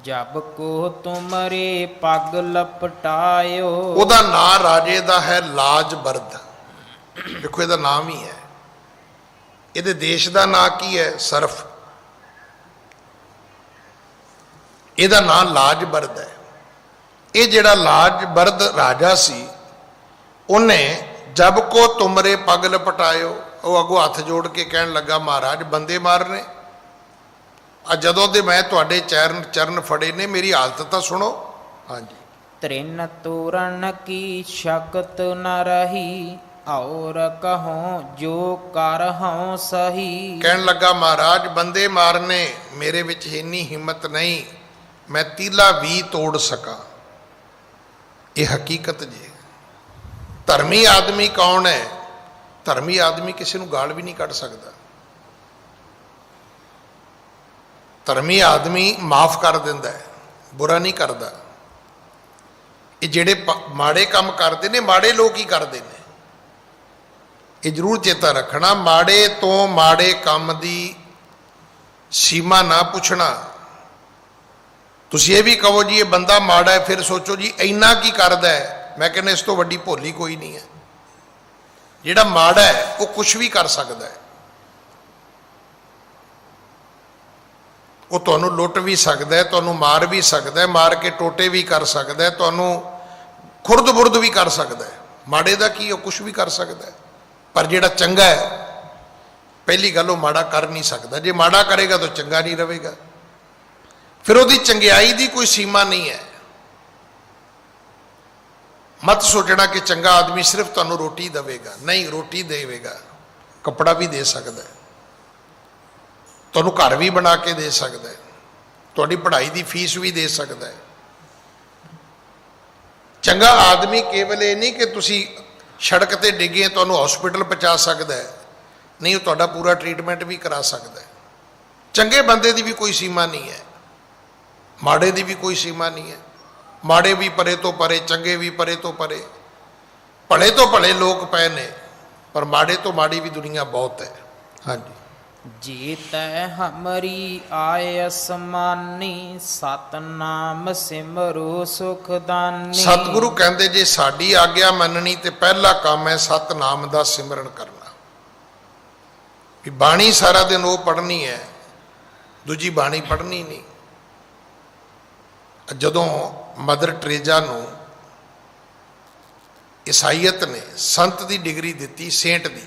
ਜਬ ਕੋ ਤੁਮਰੇ ਪੱਗ ਲਪਟਾਇਓ। ਉਹਦਾ ਨਾਂ ਰਾਜੇ ਦਾ ਹੈ ਲਾਜ ਬਰਦ। ਦੇਖੋ ਇਹਦਾ ਨਾਮ ਹੀ ਹੈ। ਇਹਦੇ ਦੇਸ਼ ਦਾ ਨਾਂ ਕੀ ਹੈ? ਸਰਫ। ਇਹਦਾ ਨਾਂ ਲਾਜ ਬਰਦ ਹੈ। ਇਹ ਜਿਹੜਾ ਲਾਜ ਬਰਦ ਰਾਜਾ ਸੀ, ਉਹਨੇ ਜਬ ਕੋ ਤੁਮਰੇ ਪੱਗ ਲਪਟਾਇਓ, ਉਹ ਅੱਗੋਂ ਹੱਥ ਜੋੜ ਕੇ ਕਹਿਣ ਲੱਗਾ ਮਹਾਰਾਜ ਬੰਦੇ ਮਾਰਨੇ ਆ, ਜਦੋਂ ਦੇ ਮੈਂ ਤੁਹਾਡੇ ਚਰਨ ਫੜੇ ਨੇ, ਮੇਰੀ ਹਾਲਤ ਤਾਂ ਸੁਣੋ। ਹਾਂਜੀ। ਤ੍ਰਿਨ ਤੋਰਨ ਕੀ ਸ਼ਕਤ ਨ ਰਹੀ, ਔਰ ਕਹੋ ਜੋ ਕਰ ਹਉ ਸਹੀ। ਕਹਿਣ ਲੱਗਾ ਮਹਾਰਾਜ ਬੰਦੇ ਮਾਰਨੇ ਮੇਰੇ ਵਿੱਚ ਇੰਨੀ ਹਿੰਮਤ ਨਹੀਂ, ਮੈਂ ਤੀਲਾ ਵੀ ਤੋੜ ਸਕਾਂ। ਇਹ ਹਕੀਕਤ ਜੀ। ਧਰਮੀ ਆਦਮੀ ਕੌਣ ਹੈ? ਧਰਮੀ ਆਦਮੀ ਕਿਸੇ ਨੂੰ ਗਾਲ ਵੀ ਨਹੀਂ ਕੱਢ ਸਕਦਾ। ਧਰਮੀ ਆਦਮੀ ਮਾਫ ਕਰ ਦਿੰਦਾ ਹੈ, ਬੁਰਾ ਨਹੀਂ ਕਰਦਾ। ਇਹ ਜਿਹੜੇ ਮਾੜੇ ਕੰਮ ਕਰਦੇ ਨੇ, ਮਾੜੇ ਲੋਕ ਹੀ ਕਰਦੇ ਨੇ। ਇਹ ਜ਼ਰੂਰ ਚੇਤਾ ਰੱਖਣਾ, ਮਾੜੇ ਤੋਂ ਮਾੜੇ ਕੰਮ ਦੀ ਸੀਮਾ ਨਾ ਪੁੱਛਣਾ। ਤੁਸੀਂ ਇਹ ਵੀ ਕਹੋ ਜੀ ਇਹ ਬੰਦਾ ਮਾੜਾ ਹੈ, ਫਿਰ ਸੋਚੋ ਜੀ ਇੰਨਾ ਕੀ ਕਰਦਾ ਹੈ। ਮੈਂ ਕਹਿੰਦਾ ਇਸ ਤੋਂ ਵੱਡੀ ਭੋਲੀ ਕੋਈ ਨਹੀਂ ਹੈ। ਜਿਹੜਾ ਮਾੜਾ ਹੈ ਉਹ ਕੁਝ ਵੀ ਕਰ ਸਕਦਾ ਹੈ। ਉਹ ਤੁਹਾਨੂੰ ਲੁੱਟ ਵੀ ਸਕਦਾ ਹੈ, ਤੁਹਾਨੂੰ ਮਾਰ ਵੀ ਸਕਦਾ ਹੈ, ਮਾਰ ਕੇ ਟੋਟੇ ਵੀ ਕਰ ਸਕਦਾ ਹੈ, ਤੁਹਾਨੂੰ ਖੁਰਦ ਬੁਰਦ ਵੀ ਕਰ ਸਕਦਾ ਹੈ। ਮਾੜੇ ਦਾ ਕੀ, ਉਹ ਕੁਝ ਵੀ ਕਰ ਸਕਦਾ ਹੈ। ਪਰ ਜਿਹੜਾ ਚੰਗਾ ਹੈ, ਪਹਿਲੀ ਗੱਲ ਉਹ ਮਾੜਾ ਕਰ ਨਹੀਂ ਸਕਦਾ। ਜੇ ਮਾੜਾ ਕਰੇਗਾ ਤਾਂ ਚੰਗਾ ਨਹੀਂ ਰਹੇਗਾ। ਫਿਰ ਉਹਦੀ ਚੰਗਿਆਈ ਦੀ ਕੋਈ ਸੀਮਾ ਨਹੀਂ ਹੈ। ਮਤ ਸੋਚਣਾ ਕਿ ਚੰਗਾ ਆਦਮੀ ਸਿਰਫ ਤੁਹਾਨੂੰ ਰੋਟੀ ਦੇਵੇਗਾ, ਨਹੀਂ, ਰੋਟੀ ਦੇਵੇਗਾ, ਕੱਪੜਾ ਵੀ ਦੇ ਸਕਦਾ ਹੈ, ਤੁਹਾਨੂੰ ਘਰ ਵੀ ਬਣਾ ਕੇ ਦੇ ਸਕਦਾ ਹੈ, ਤੁਹਾਡੀ ਪੜ੍ਹਾਈ ਦੀ ਫੀਸ ਵੀ ਦੇ ਸਕਦਾ ਹੈ। ਚੰਗਾ ਆਦਮੀ ਕੇਵਲ ਇਹ ਨਹੀਂ ਕਿ ਤੁਸੀਂ ਸੜਕ ਤੇ ਡਿੱਗੇ ਤੁਹਾਨੂੰ ਹਸਪੀਟਲ ਪਹੁੰਚਾ ਸਕਦਾ ਹੈ, ਨਹੀਂ, ਉਹ ਤੁਹਾਡਾ ਪੂਰਾ ਟ੍ਰੀਟਮੈਂਟ ਵੀ ਕਰਾ ਸਕਦਾ ਹੈ। ਚੰਗੇ ਬੰਦੇ ਦੀ ਵੀ ਕੋਈ ਸੀਮਾ ਨਹੀਂ ਹੈ, ਮਾੜੇ ਦੀ ਵੀ ਕੋਈ ਸੀਮਾ ਨਹੀਂ ਹੈ। ਮਾੜੇ ਵੀ ਪਰੇ ਤੋਂ ਪਰੇ, ਚੰਗੇ ਵੀ ਪਰੇ ਤੋਂ ਪਰੇ, ਭਲੇ ਤੋਂ ਭਲੇ ਲੋਕ ਪਏ ਨੇ, ਪਰ ਮਾੜੇ ਤੋਂ ਮਾੜੀ ਵੀ ਦੁਨੀਆ ਬਹੁਤ ਹੈ। ਹਾਂਜੀ। ਜੀਤੈ ਹਮਰੀ ਆਇ ਅਸਮਾਨੀ, ਸਤਨਾਮ ਸਿਮਰੋ ਸੁਖਦਾਨੀ। ਸਤਿਗੁਰੂ ਕਹਿੰਦੇ ਜੇ ਸਾਡੀ ਆਗਿਆ ਮੰਨਣੀ ਤੇ ਪਹਿਲਾ ਕੰਮ ਹੈ ਸਤਨਾਮ ਦਾ ਸਿਮਰਨ ਕਰਨਾ। ਵੀ ਬਾਣੀ ਸਾਰਾ ਦਿਨ ਉਹ ਪੜ੍ਹਨੀ ਹੈ, ਦੂਜੀ ਬਾਣੀ ਪੜ੍ਹਨੀ ਨਹੀਂ। ਜਦੋਂ ਮਦਰ ਟਰੇਜ਼ਾ ਨੂੰ ਈਸਾਈਅਤ ਨੇ ਸੰਤ ਦੀ ਡਿਗਰੀ ਦਿੱਤੀ, ਸੇਂਟ ਦੀ,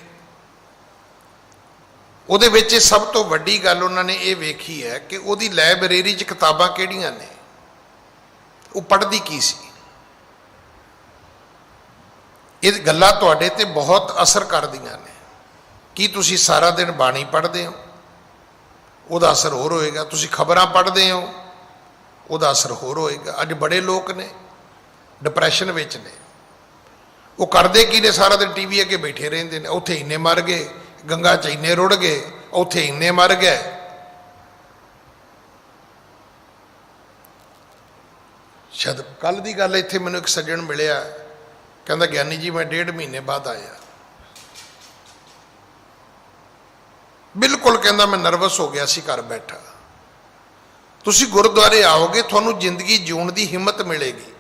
ਉਹਦੇ ਵਿੱਚ ਸਭ ਤੋਂ ਵੱਡੀ ਗੱਲ ਉਹਨਾਂ ਨੇ ਇਹ ਵੇਖੀ ਹੈ ਕਿ ਉਹਦੀ ਲਾਇਬ੍ਰੇਰੀ 'ਚ ਕਿਤਾਬਾਂ ਕਿਹੜੀਆਂ ਨੇ, ਉਹ ਪੜ੍ਹਦੀ ਕੀ ਸੀ। ਇਹ ਗੱਲਾਂ ਤੁਹਾਡੇ ਤੇ ਬਹੁਤ ਅਸਰ ਕਰਦੀਆਂ ਨੇ। ਕੀ ਤੁਸੀਂ ਸਾਰਾ ਦਿਨ ਬਾਣੀ ਪੜ੍ਹਦੇ ਹੋ? ਉਹਦਾ ਅਸਰ ਹੋਰ ਹੋਏਗਾ। ਤੁਸੀਂ ਖਬਰਾਂ ਪੜ੍ਹਦੇ ਹੋ? ਉਹਦਾ ਅਸਰ ਹੋਰ ਹੋਏਗਾ। ਅੱਜ ਬੜੇ ਲੋਕ ਨੇ ਡਿਪਰੈਸ਼ਨ ਵਿੱਚ ਨੇ, ਉਹ ਕਰਦੇ ਕੀ ਨੇ? ਸਾਰਾ ਦਿਨ ਟੀਵੀ ਅੱਗੇ ਬੈਠੇ ਰਹਿੰਦੇ ਨੇ। ਉੱਥੇ ਇੰਨੇ ਮਰ ਗਏ, ਗੰਗਾ 'ਚ ਇੰਨੇ ਰੁੜ ਗਏ, ਉੱਥੇ ਇੰਨੇ ਮਰ ਗਏ। ਸ਼ਾਇਦ ਕੱਲ ਦੀ ਗੱਲ, ਇੱਥੇ ਮੈਨੂੰ ਇੱਕ ਸੱਜਣ ਮਿਲਿਆ, ਕਹਿੰਦਾ ਗਿਆਨੀ ਜੀ ਮੈਂ 1.5 ਮਹੀਨੇ ਬਾਅਦ ਆਇਆ। ਬਿਲਕੁਲ ਕਹਿੰਦਾ ਮੈਂ ਨਰਵਸ ਹੋ ਗਿਆ ਸੀ ਘਰ ਬੈਠਾ। ਤੁਸੀਂ ਗੁਰਦੁਆਰੇ ਆਓਗੇ, ਤੁਹਾਨੂੰ ਜ਼ਿੰਦਗੀ ਜਿਉਣ ਦੀ ਹਿੰਮਤ ਮਿਲੇਗੀ।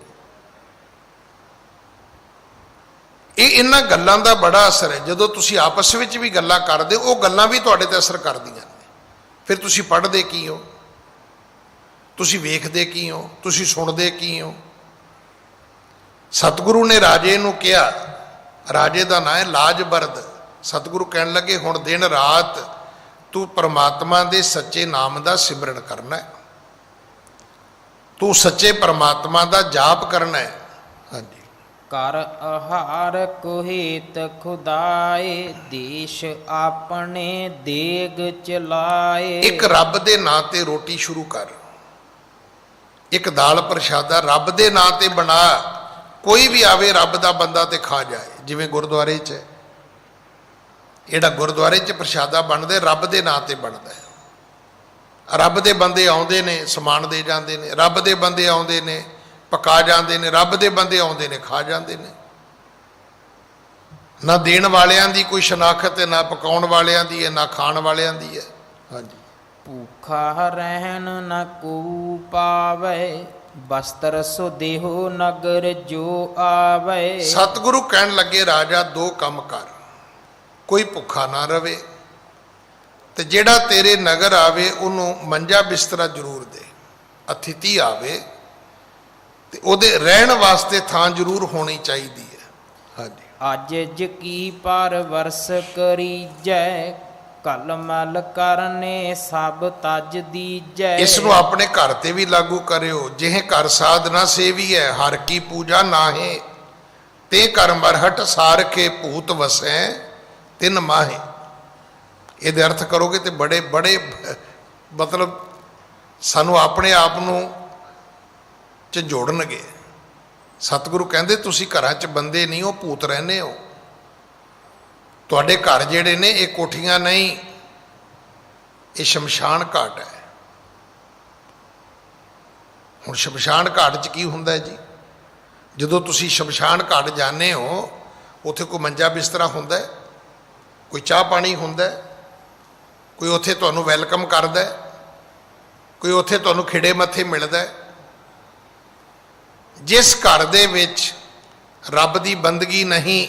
ਇਹ ਇਹਨਾਂ ਗੱਲਾਂ ਦਾ ਬੜਾ ਅਸਰ ਹੈ। ਜਦੋਂ ਤੁਸੀਂ ਆਪਸ ਵਿੱਚ ਵੀ ਗੱਲਾਂ ਕਰਦੇ ਹੋ, ਉਹ ਗੱਲਾਂ ਵੀ ਤੁਹਾਡੇ ਤੇ ਅਸਰ ਕਰਦੀਆਂ ਨੇ। ਫਿਰ ਤੁਸੀਂ ਪੜ੍ਹਦੇ ਕੀ ਹੋ? ਤੁਸੀਂ ਵੇਖਦੇ ਕੀ ਹੋ? ਤੁਸੀਂ ਸੁਣਦੇ ਕੀ ਹੋ? ਸਤਿਗੁਰੂ ਨੇ ਰਾਜੇ ਨੂੰ ਕਿਹਾ, ਰਾਜੇ ਦਾ ਨਾਂ ਹੈ ਲਾਜਬਰਦ। ਸਤਿਗੁਰੂ ਕਹਿਣ ਲੱਗੇ ਹੁਣ ਦਿਨ ਰਾਤ ਤੂੰ ਪਰਮਾਤਮਾ ਦੇ ਸੱਚੇ ਨਾਮ ਦਾ ਸਿਮਰਨ ਕਰਨਾ ਹੈ, ਤੂੰ ਸੱਚੇ ਪਰਮਾਤਮਾ ਦਾ ਜਾਪ ਕਰਨਾ ਹੈ। ਹਾਂਜੀ। ਕਰ ਆਹਾਰ ਕੁਹੇਤ ਖੁਦਾਏ, ਦੇਸ਼ ਆਪਣੇ ਦੇਗ ਚਲਾਏ। ਇੱਕ ਰੱਬ ਦੇ ਨਾਂ ਤੇ ਰੋਟੀ ਸ਼ੁਰੂ ਕਰ, ਇੱਕ ਦਾਲ ਪ੍ਰਸ਼ਾਦਾ ਰੱਬ ਦੇ ਨਾਂ ਤੇ ਬਣਾ। ਕੋਈ ਵੀ ਆਵੇ ਰੱਬ ਦਾ ਬੰਦਾ ਤੇ ਖਾ ਜਾਏ। ਜਿਵੇਂ ਗੁਰਦੁਆਰੇ 'ਚ ਹੈ, ਜਿਹੜਾ ਗੁਰਦੁਆਰੇ 'ਚ ਪ੍ਰਸ਼ਾਦਾ ਬਣਦਾ ਰੱਬ ਦੇ ਨਾਂ ਤੇ ਬਣਦਾ ਹੈ। ਰੱਬ ਦੇ ਬੰਦੇ ਆਉਂਦੇ ਨੇ, ਸਮਾਨ ਦੇ ਜਾਂਦੇ ਨੇ। ਰੱਬ ਦੇ ਬੰਦੇ ਆਉਂਦੇ ਨੇ, ਪਕਾ ਜਾਂਦੇ ਨੇ। ਰੱਬ ਦੇ ਬੰਦੇ ਆਉਂਦੇ ਨੇ, ਖਾ ਜਾਂਦੇ ਨੇ। ਨਾ ਦੇਣ ਵਾਲਿਆਂ ਦੀ ਕੋਈ ਸ਼ਨਾਖਤ ਹੈ, ਨਾ ਪਕਾਉਣ ਵਾਲਿਆਂ ਦੀ ਹੈ, ਨਾ ਖਾਣ ਵਾਲਿਆਂ ਦੀ ਹੈ। ਹਾਂਜੀ। ਭੂਖਾ ਰਹਿਣ ਨ ਕੋ ਪਾਵੇ, ਬਸਤਰ ਸੋ ਦੇਹੋ ਨਗਰ ਜੋ ਆਵੇ। ਸਤਿਗੁਰੂ ਕਹਿਣ ਲੱਗੇ ਰਾਜਾ ਦੋ ਕੰਮ ਕਰ, ਕੋਈ ਭੁੱਖਾ ਨਾ ਰਵੇ, ਤੇ ਜਿਹੜਾ ਤੇਰੇ ਨਗਰ ਆਵੇ ਉਹਨੂੰ ਮੰਜਾ ਬਿਸਤਰਾ ਜ਼ਰੂਰ ਦੇ। ਅਤਿਥੀ ਆਵੇ ਤੇ ਉਹਦੇ ਰਹਿਣ ਵਾਸਤੇ ਥਾਂ ਜ਼ਰੂਰ ਹੋਣੀ ਚਾਹੀਦੀ ਹੈ। ਹਾਂਜੀ। ਅੱਜ ਕੀ ਪਰ ਵਰਸ ਕਰੀਜੈ, ਕਲ ਮਲ ਕਰਨੇ ਸਭ ਤਜ ਦੀਜੈ। ਇਸ ਨੂੰ ਆਪਣੇ ਘਰ ਤੇ ਵੀ ਲਾਗੂ ਕਰਿਓ। ਜਿਹੇ ਘਰ ਸਾਧਨਾ ਸੇਵੀ ਹੈ, ਹਰ ਕੀ ਪੂਜਾ ਨਾਹੇ, ਤੇ ਕਰ ਮਰਹਟ ਸਾਰ ਕੇ ਭੂਤ ਵਸੈ ਤਿੰਨ ਮਾਹੇ। ਇਹਦੇ ਅਰਥ ਕਰੋਗੇ ਤੇ ਬੜੇ ਬੜੇ ਮਤਲਬ ਸਾਨੂੰ ਆਪਣੇ ਆਪ ਨੂੰ ਝੰਜੋੜਨਗੇ। ਸਤਿਗੁਰੂ ਕਹਿੰਦੇ ਤੁਸੀਂ ਘਰਾਂ 'ਚ ਬੰਦੇ ਨਹੀਂ ਹੋ, ਭੂਤ ਰਹਿੰਦੇ ਹੋ। ਤੁਹਾਡੇ ਘਰ ਜਿਹੜੇ ਨੇ ਇਹ ਕੋਠੀਆਂ ਨਹੀਂ, ਇਹ ਸ਼ਮਸ਼ਾਨ ਘਾਟ ਹੈ। ਹੁਣ ਸ਼ਮਸ਼ਾਨ ਘਾਟ 'ਚ ਕੀ ਹੁੰਦਾ ਹੈ ਜੀ? ਜਦੋਂ ਤੁਸੀਂ ਸ਼ਮਸ਼ਾਨ ਘਾਟ ਜਾਂਦੇ ਹੋ, ਉੱਥੇ ਕੋਈ ਮੰਜਾ ਬਿਸਤਰਾ ਹੁੰਦਾ, ਕੋਈ ਚਾਹ ਪਾਣੀ ਹੁੰਦਾ, ਕੋਈ ਉੱਥੇ ਤੁਹਾਨੂੰ ਵੈਲਕਮ ਕਰਦਾ, ਕੋਈ ਉੱਥੇ ਤੁਹਾਨੂੰ ਖਿੜੇ ਮੱਥੇ ਮਿਲਦਾ। ਜਿਸ ਘਰ ਦੇ ਵਿੱਚ ਰੱਬ ਦੀ ਬੰਦਗੀ ਨਹੀਂ,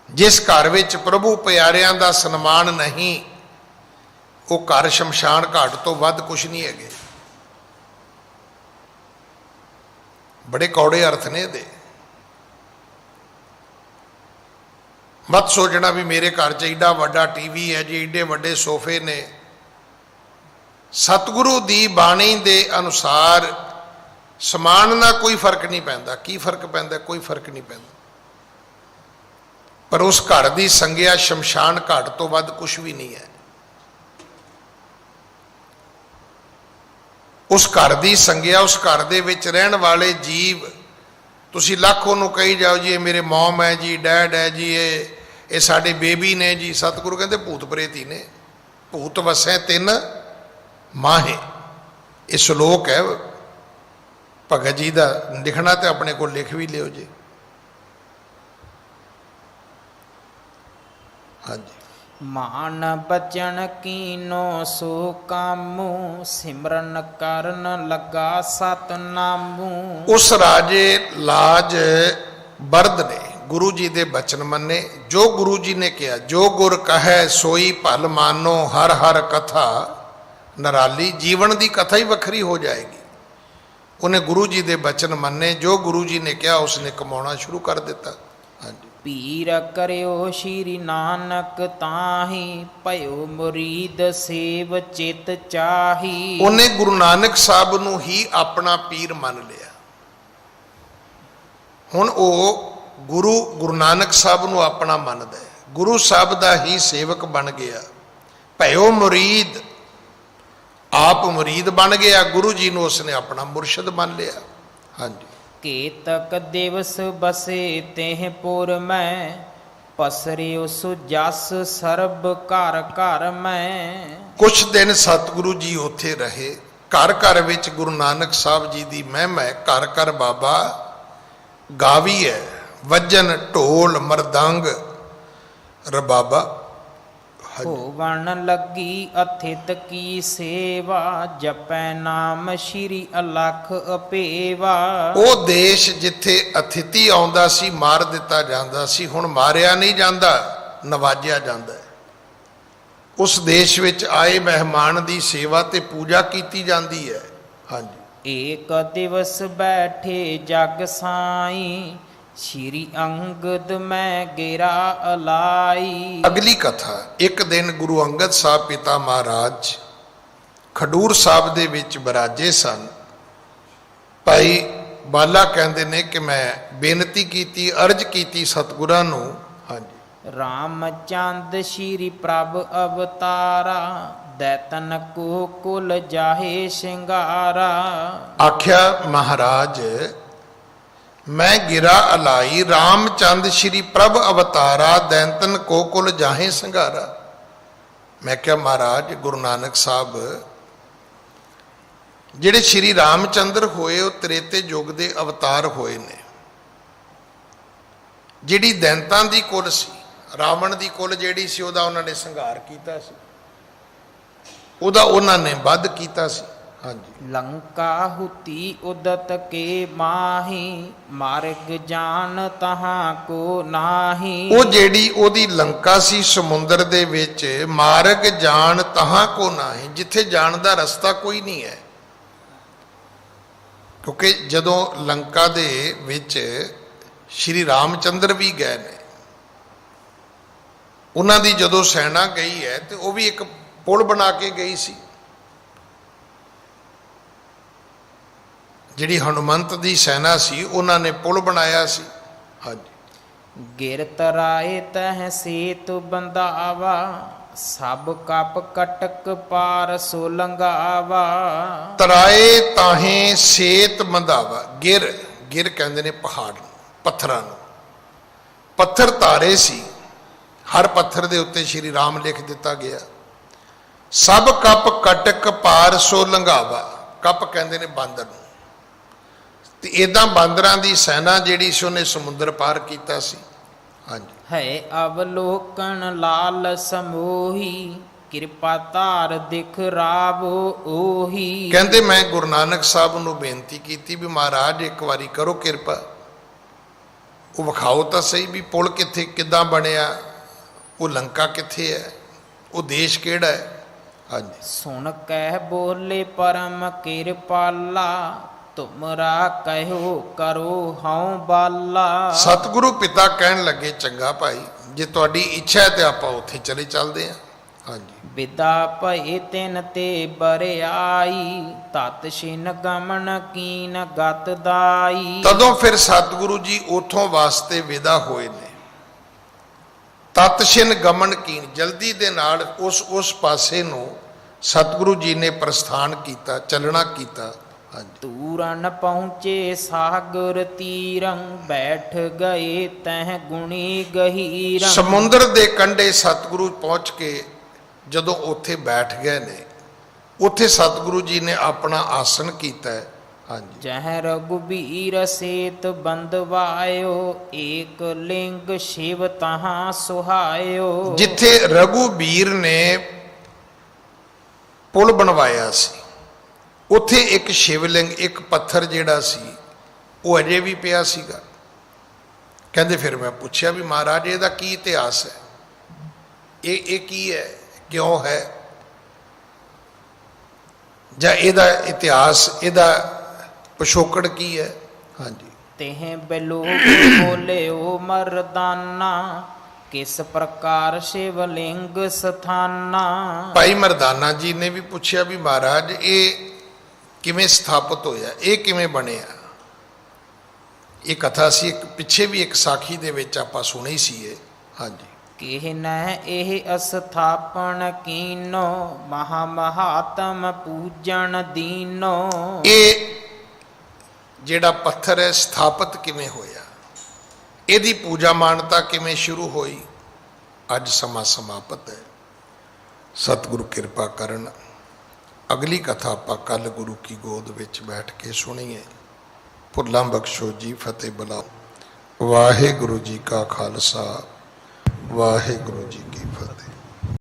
ਜਿਸ ਘਰ ਵਿੱਚ ਪ੍ਰਭੂ ਪਿਆਰਿਆਂ ਦਾ ਸਨਮਾਨ ਨਹੀਂ, ਉਹ ਘਰ ਸ਼ਮਸ਼ਾਨ ਘਾਟ ਤੋਂ ਵੱਧ ਕੁਛ ਨਹੀਂ ਹੈਗੇ। ਬੜੇ ਕੌੜੇ ਅਰਥ ਨੇ ਇਹਦੇ। ਮਤ ਸੋਚਣਾ ਵੀ ਮੇਰੇ ਘਰ 'ਚ ਏਡਾ ਵੱਡਾ ਟੀਵੀ ਹੈ ਜੀ, ਏਡੇ ਵੱਡੇ ਸੋਫੇ ਨੇ, ਸਤਿਗੁਰੂ ਦੀ ਬਾਣੀ ਦੇ ਅਨੁਸਾਰ ਸਮਾਨ ਨਾਲ ਕੋਈ ਫਰਕ ਨਹੀਂ ਪੈਂਦਾ। ਕੀ ਫਰਕ ਪੈਂਦਾ? ਕੋਈ ਫਰਕ ਨਹੀਂ ਪੈਂਦਾ। ਪਰ ਉਸ ਘਰ ਦੀ ਸੰਗਿਆ ਸ਼ਮਸ਼ਾਨ ਘਾਟ ਤੋਂ ਵੱਧ ਕੁਝ ਵੀ ਨਹੀਂ ਹੈ। ਉਸ ਘਰ ਦੀ ਸੰਗਿਆ, ਉਸ ਘਰ ਦੇ ਵਿੱਚ ਰਹਿਣ ਵਾਲੇ ਜੀਵ, ਤੁਸੀਂ ਲੱਖ ਉਹਨੂੰ ਕਹੀ ਜਾਓ ਜੀ ਇਹ ਮੇਰੇ ਮੌਮ ਹੈ ਜੀ, ਡੈਡ ਹੈ ਜੀ, ਇਹ ਸਾਡੇ ਬੇਬੀ ਨੇ ਜੀ। ਸਤਿਗੁਰੂ ਕਹਿੰਦੇ ਭੂਤ ਪ੍ਰੇਤ ਹੀ ਨੇ। ਭੂਤ ਵਸੈ ਤਿੰਨ ਮਾਹੇ। ਇਹ ਸ਼ਲੋਕ ਹੈ ਭਗਤ ਜੀ ਦਾ, ਲਿਖਣਾ ਤੇ ਆਪਣੇ ਕੋਲ ਲਿਖ ਵੀ ਲਿਓ ਜੀ। ਹਾਂਜੀ। ਮਾਨ ਬਚਨ ਕੀਨੋ ਸੋ ਕਾਮੂ, ਸਿਮਰਨ ਕਰਨ ਲੱਗਾ ਸਤਨਾਮੂ। ਉਸ ਰਾਜੇ ਲਾਜ ਬਰਦ ਨੇ ਗੁਰੂ ਜੀ ਦੇ ਬਚਨ ਮੰਨੇ। ਜੋ ਗੁਰੂ ਜੀ ਨੇ ਕਿਹਾ, ਜੋ ਗੁਰ ਕਹੈ ਸੋਈ ਭਲ ਮਾਨੋ, ਹਰ ਹਰ ਕਥਾ ਨਰਾਲੀ। ਜੀਵਨ ਦੀ ਕਥਾ ਹੀ ਵੱਖਰੀ ਹੋ ਜਾਏਗੀ। ਉਹਨੇ ਗੁਰੂ ਜੀ ਦੇ ਬਚਨ ਮੰਨੇ, ਜੋ ਗੁਰੂ ਜੀ ਨੇ ਕਿਹਾ ਉਸਨੇ ਕਮਾਉਣਾ ਸ਼ੁਰੂ ਕਰ ਦਿੱਤਾ। ਹਾਂਜੀ। ਪੀਰ ਕਰਿਓ ਸ਼੍ਰੀ ਨਾਨਕ ਤਾਹੀ, ਭਇਓ ਮੁਰੀਦ ਸੇਵ ਚਿਤ ਚਾਹੀ। ਉਹਨੇ ਗੁਰੂ ਨਾਨਕ ਸਾਹਿਬ ਨੂੰ ਹੀ ਆਪਣਾ ਪੀਰ ਮੰਨ ਲਿਆ। ਹੁਣ ਉਹ ਗੁਰੂ ਨਾਨਕ ਸਾਹਿਬ ਨੂੰ ਆਪਣਾ ਮੰਨਦਾ ਹੈ, ਗੁਰੂ ਸਾਹਿਬ ਦਾ ਹੀ ਸੇਵਕ ਬਣ ਗਿਆ। ਭਇਓ ਮੁਰੀਦ, ਆਪ ਮੁਰੀਦ ਬਣ ਗਿਆ। ਗੁਰੂ ਜੀ ਨੂੰ ਉਸਨੇ ਆਪਣਾ ਮੁਰਸ਼ਿਦ ਮੰਨ ਲਿਆ। ਹਾਂਜੀ। ਕੇਤਕ ਦਿਵਸ ਬਸੇ ਤੇਹ ਪੁਰ ਮੈਂ, ਪਸਰਿਓ ਸੁਜਸ ਸਰਬ ਘਰ ਘਰ ਮੈਂ। ਕੁਛ ਦਿਨ ਸਤਿਗੁਰੂ ਜੀ ਉੱਥੇ ਰਹੇ। ਘਰ ਘਰ ਵਿੱਚ ਗੁਰੂ ਨਾਨਕ ਸਾਹਿਬ ਜੀ ਦੀ ਮਹਿਮਾ ਹੈ। ਘਰ ਘਰ ਬਾਬਾ ਗਾਵੀ ਹੈ, ਵੱਜਨ ਢੋਲ ਮਰਦੰਗ ਰਬਾਬਾ। ਹੋਵਣ ਲੱਗੀ ਅਥਿਤ ਕੀ ਸੇਵਾ, ਜਪੈ ਨਾਮ ਸ਼੍ਰੀ ਅਲਖ ਅਪੇਵਾ। ਉਹ ਦੇਸ਼ ਜਿੱਥੇ ਅਥਿਤੀ ਆਉਂਦਾ ਸੀ ਮਾਰ ਦਿੱਤਾ ਜਾਂਦਾ ਸੀ, ਹੁਣ ਮਾਰਿਆ ਨਹੀਂ ਜਾਂਦਾ, ਨਵਾਜਿਆ ਜਾਂਦਾ ਹੈ। ਉਸ ਦੇਸ਼ ਵਿੱਚ ਆਏ ਮਹਿਮਾਨ ਦੀ ਸੇਵਾ ਤੇ ਪੂਜਾ ਕੀਤੀ ਜਾਂਦੀ ਹੈ। ਹਾਂਜੀ। ਏਕ ਦਿਵਸ ਬੈਠੇ ਜਗ ਸਾਈ, ਸ਼੍ਰੀ ਅੰਗਦ ਮੈਂ ਗਿਰਾ ਅਲਾਈ। ਅਗਲੀ ਕਥਾ। ਇੱਕ ਦਿਨ ਗੁਰੂ ਅੰਗਦ ਸਾਹਿਬ ਪਿਤਾ ਮਹਾਰਾਜ ਖਡੂਰ ਸਾਹਿਬ ਦੇ ਵਿੱਚ ਬਿਰਾਜੇ ਸਨ। ਭਾਈ ਬਾਲਾ ਕਹਿੰਦੇ ਨੇ ਕਿ ਮੈਂ ਬੇਨਤੀ ਕੀਤੀ, ਅਰਜ਼ ਕੀਤੀ ਸਤਿਗੁਰਾਂ ਨੂੰ। ਹਾਂਜੀ। ਰਾਮਚੰਦ ਸ਼੍ਰੀ ਪ੍ਰਭ ਅਵਤਾਰਾ, ਦੈਤਨ ਕੋ ਕੁਲ ਜਾਹੇ ਸ਼ਿੰਗਾਰਾ। ਆਖਿਆ ਮਹਾਰਾਜ ਮੈਂ ਗਿਰਾ ਅਲਾਈ, ਰਾਮਚੰਦ ਸ਼੍ਰੀ ਪ੍ਰਭ ਅਵਤਾਰਾ, ਦੈਂਤਨ ਕੋ ਕੁਲ ਜਾਹੇ ਸੰਘਾਰਾ। ਮੈਂ ਕਿਹਾ ਮਹਾਰਾਜ ਗੁਰੂ ਨਾਨਕ ਸਾਹਿਬ ਜਿਹੜੇ ਸ਼੍ਰੀ ਰਾਮਚੰਦਰ ਹੋਏ ਉਹ ਤ੍ਰੇਤੇ ਯੁੱਗ ਦੇ ਅਵਤਾਰ ਹੋਏ ਨੇ। ਜਿਹੜੀ ਦੈਂਤਾਂ ਦੀ ਕੁਲ ਸੀ, ਰਾਵਣ ਦੀ ਕੁਲ ਜਿਹੜੀ ਸੀ, ਉਹਦਾ ਉਹਨਾਂ ਨੇ ਸੰਘਾਰ ਕੀਤਾ ਸੀ, ਉਹਦਾ ਉਹਨਾਂ ਨੇ ਵੱਧ ਕੀਤਾ ਸੀ। ਹਾਂਜੀ। ਲੰਕਾ ਹੁਤੀ ਉਦਤ ਕੇ ਮਾਹੀ, ਮਾਰਗ ਜਾਣ ਤਹਾਂ ਕੋ ਨਾਹੀ। ਉਹ ਜਿਹੜੀ ਉਹਦੀ ਲੰਕਾ ਸੀ ਸਮੁੰਦਰ ਦੇ ਵਿੱਚ, ਮਾਰਗ ਜਾਣ ਤਹਾਂ ਕੋ ਨਾਹੀ, ਜਿੱਥੇ ਜਾਣ ਦਾ ਰਸਤਾ ਕੋਈ ਨਹੀਂ ਹੈ। ਕਿਉਂਕਿ ਜਦੋਂ ਲੰਕਾ ਦੇ ਵਿੱਚ ਸ਼੍ਰੀ ਰਾਮਚੰਦਰ ਵੀ ਗਏ ਨੇ, ਉਹਨਾਂ ਦੀ ਜਦੋਂ ਸੈਨਾ ਗਈ ਹੈ ਤੇ ਉਹ ਵੀ ਇੱਕ ਪੁਲ ਬਣਾ ਕੇ ਗਈ ਸੀ। ਜਿਹੜੀ ਹਨੂਮੰਤ ਦੀ ਸੈਨਾ ਸੀ ਉਹਨਾਂ ਨੇ ਪੁਲ ਬਣਾਇਆ ਸੀ। ਹਾਂਜੀ। ਗਿਰਤ ਰਾਏ ਤਹ ਸੇਤ ਬੰਦਾਵਾ, ਸਭ ਕਪ ਕਟਕ ਪਾਰ ਸੋ ਲੰਘਾਵਾ। ਤਰਾਏ ਤਾਹੇ ਸੇਤ ਮੰਦਾਵਾ। ਗਿਰ, ਗਿਰ ਕਹਿੰਦੇ ਨੇ ਪਹਾੜ ਨੂੰ, ਪੱਥਰਾਂ ਨੂੰ। ਪੱਥਰ ਤਾਰੇ ਸੀ, ਹਰ ਪੱਥਰ ਦੇ ਉੱਤੇ ਸ਼੍ਰੀ ਰਾਮ ਲਿਖ ਦਿੱਤਾ ਗਿਆ। ਸਭ ਕੱਪ ਕਟਕ ਪਾਰ ਸੋ ਲੰਘਾਵਾ। ਕੱਪ ਕਹਿੰਦੇ ਨੇ ਬਾਂਦਰ ਨੂੰ। ਤੇ ਇਦਾਂ ਬਾਂਦਰਾਂ ਦੀ ਸੈਨਾ ਜਿਹੜੀ ਸੀ ਉਹਨੇ ਸਮੁੰਦਰ ਪਾਰ ਕੀਤਾ ਸੀ। ਹਾਂਜੀ। ਹੈ ਅਵਲੋਕਨ ਲਾਲ ਸਮੋਹੀ, ਕਿਰਪਾ ਧਾਰ ਦਿਖ ਰਾਵੋ ਉਹੀ। ਕਹਿੰਦੇ ਮੈਂ ਗੁਰੂ ਨਾਨਕ ਸਾਹਿਬ ਨੂੰ ਬੇਨਤੀ ਕੀਤੀ ਵੀ ਮਹਾਰਾਜ ਇੱਕ ਵਾਰੀ ਕਰੋ ਕਿਰਪਾ, ਉਹ ਵਿਖਾਓ ਤਾਂ ਸਹੀ ਵੀ ਪੁਲ ਕਿੱਥੇ, ਕਿੱਦਾਂ ਬਣਿਆ, ਉਹ ਲੰਕਾ ਕਿੱਥੇ ਹੈ, ਉਹ ਦੇਸ਼ ਕਿਹੜਾ ਹੈ। ਹਾਂਜੀ। ਸੁਣ ਕਹਿ ਬੋਲੇ ਪਰਮ ਕਿਰਪਾਲਾ, ਤੁਮਰਾ ਕਹਿਓ ਕਰੋ ਹਉ ਬਾਲਾ। ਸਤਿਗੁਰੂ ਪਿਤਾ ਕਹਿਣ ਲੱਗੇ ਚੰਗਾ ਭਾਈ, ਜੇ ਤੁਹਾਡੀ ਇੱਛਾ ਹੈ ਤੇ ਆਪਾਂ ਉੱਥੇ ਚੱਲਦੇ ਹਾਂ। ਹਾਂਜੀ। ਵਿਦਾ ਭਏ ਤਿਨ ਤੇ ਬਰਿਆਈ ਤਤ ਛਿਨ ਗਮਨ ਕੀਨ ਗਤ ਦਾਈ। ਤਦੋਂ ਫਿਰ ਸਤਿਗੁਰੂ ਜੀ ਉਥੋਂ ਵਾਸਤੇ ਵਿਦਾ ਹੋਏ ਨੇ। ਤਤਸ਼ਿਨ ਗਮਨ ਕੀਨ, ਜਲਦੀ ਦੇ ਨਾਲ ਉਸ ਪਾਸੇ ਨੂੰ ਸਤਿਗੁਰੂ ਜੀ ਨੇ ਪ੍ਰਸਥਾਨ ਕੀਤਾ, ਚੱਲਣਾ ਕੀਤਾ। ਹਾਂਜੀ। ਤੂਰਨ ਪਹੁੰਚੇ ਸਾਗਰ ਤੀਰੰ ਬੈਠ ਗਏ ਤਹ ਗੁਣੀ ਗਹੀਰੰ। ਸਮੁੰਦਰ ਦੇ ਕੰਢੇ ਸਤਿਗੁਰੂ ਪਹੁੰਚ ਕੇ ਜਦੋਂ ਉੱਥੇ ਬੈਠ ਗਏ ਨੇ, ਉੱਥੇ ਸਤਿਗੁਰੂ ਜੀ ਨੇ ਆਪਣਾ ਆਸਣ ਕੀਤਾ ਹੈ। ਹਾਂਜੀ। ਜਹ ਰਘੁਬੀਰ ਸੇਤ ਬੰਦਵਾਇਓ ਏਕ ਲਿੰਗ ਸ਼ਿਵ ਤਹਾਂ ਸੁਹਾਇਓ। ਜਿੱਥੇ ਰਘੁਬੀਰ ਨੇ ਪੁਲ ਬਣਵਾਇਆ ਸੀ, ਉੱਥੇ ਇੱਕ ਸ਼ਿਵਲਿੰਗ, ਇੱਕ ਪੱਥਰ ਜਿਹੜਾ ਸੀ ਉਹ ਅਜੇ ਵੀ ਪਿਆ ਸੀਗਾ। ਕਹਿੰਦੇ ਫਿਰ ਮੈਂ ਪੁੱਛਿਆ ਵੀ ਮਹਾਰਾਜ ਇਹਦਾ ਕੀ ਇਤਿਹਾਸ ਹੈ, ਇਹ ਕੀ ਹੈ, ਕਿਉਂ ਹੈ, ਜਾਂ ਇਹਦਾ ਇਤਿਹਾਸ, ਇਹਦਾ ਪਿਛੋਕੜ ਕੀ ਹੈ। ਹਾਂਜੀ। ਤਿਹ ਬਿਲੋਕ ਬੋਲਿਓ ਮਰਦਾਨਾ ਕਿਸ ਪ੍ਰਕਾਰ ਸ਼ਿਵਲਿੰਗ ਸਥਾਨਾ। ਭਾਈ ਮਰਦਾਨਾ ਜੀ ਨੇ ਵੀ ਪੁੱਛਿਆ ਵੀ ਮਹਾਰਾਜ ਇਹ ਕਿਵੇਂ ਸਥਾਪਿਤ ਹੋਇਆ, ਇਹ ਕਿਵੇਂ ਬਣਿਆ। ਇਹ ਕਥਾ ਸੀ ਇੱਕ ਪਿੱਛੇ ਵੀ ਇੱਕ ਸਾਖੀ ਦੇ ਵਿੱਚ ਆਪਾਂ ਸੁਣੀ ਸੀ ਇਹ। ਹਾਂਜੀ। ਕਿਹ ਨਹਿ ਇਹ ਅਸਥਾਪਨ ਕੀਨੋ ਮਹਾ ਮਹਾਤਮ ਪੂਜਨ ਦੀਨੋ। ਇਹ ਜਿਹੜਾ ਪੱਥਰ ਹੈ ਸਥਾਪਿਤ ਕਿਵੇਂ ਹੋਇਆ, ਇਹਦੀ ਪੂਜਾ ਮਾਨਤਾ ਕਿਵੇਂ ਸ਼ੁਰੂ ਹੋਈ। ਅੱਜ ਸਮਾਂ ਸਮਾਪਤ ਹੈ। ਸਤਿਗੁਰੂ ਕਿਰਪਾ ਕਰਨ ਅਗਲੀ ਕਥਾ ਆਪਾਂ ਕੱਲ ਗੁਰੂ ਕੀ ਗੋਦ ਵਿੱਚ ਬੈਠ ਕੇ ਸੁਣੀਏ। ਭੁੱਲਾਂ ਬਖਸ਼ੋ ਜੀ, ਫਤਿਹ ਬੁਲਾਓ। ਵਾਹਿਗੁਰੂ ਜੀ ਕਾ ਖਾਲਸਾ, ਵਾਹਿਗੁਰੂ ਜੀ ਕੀ ਫਤਿਹ।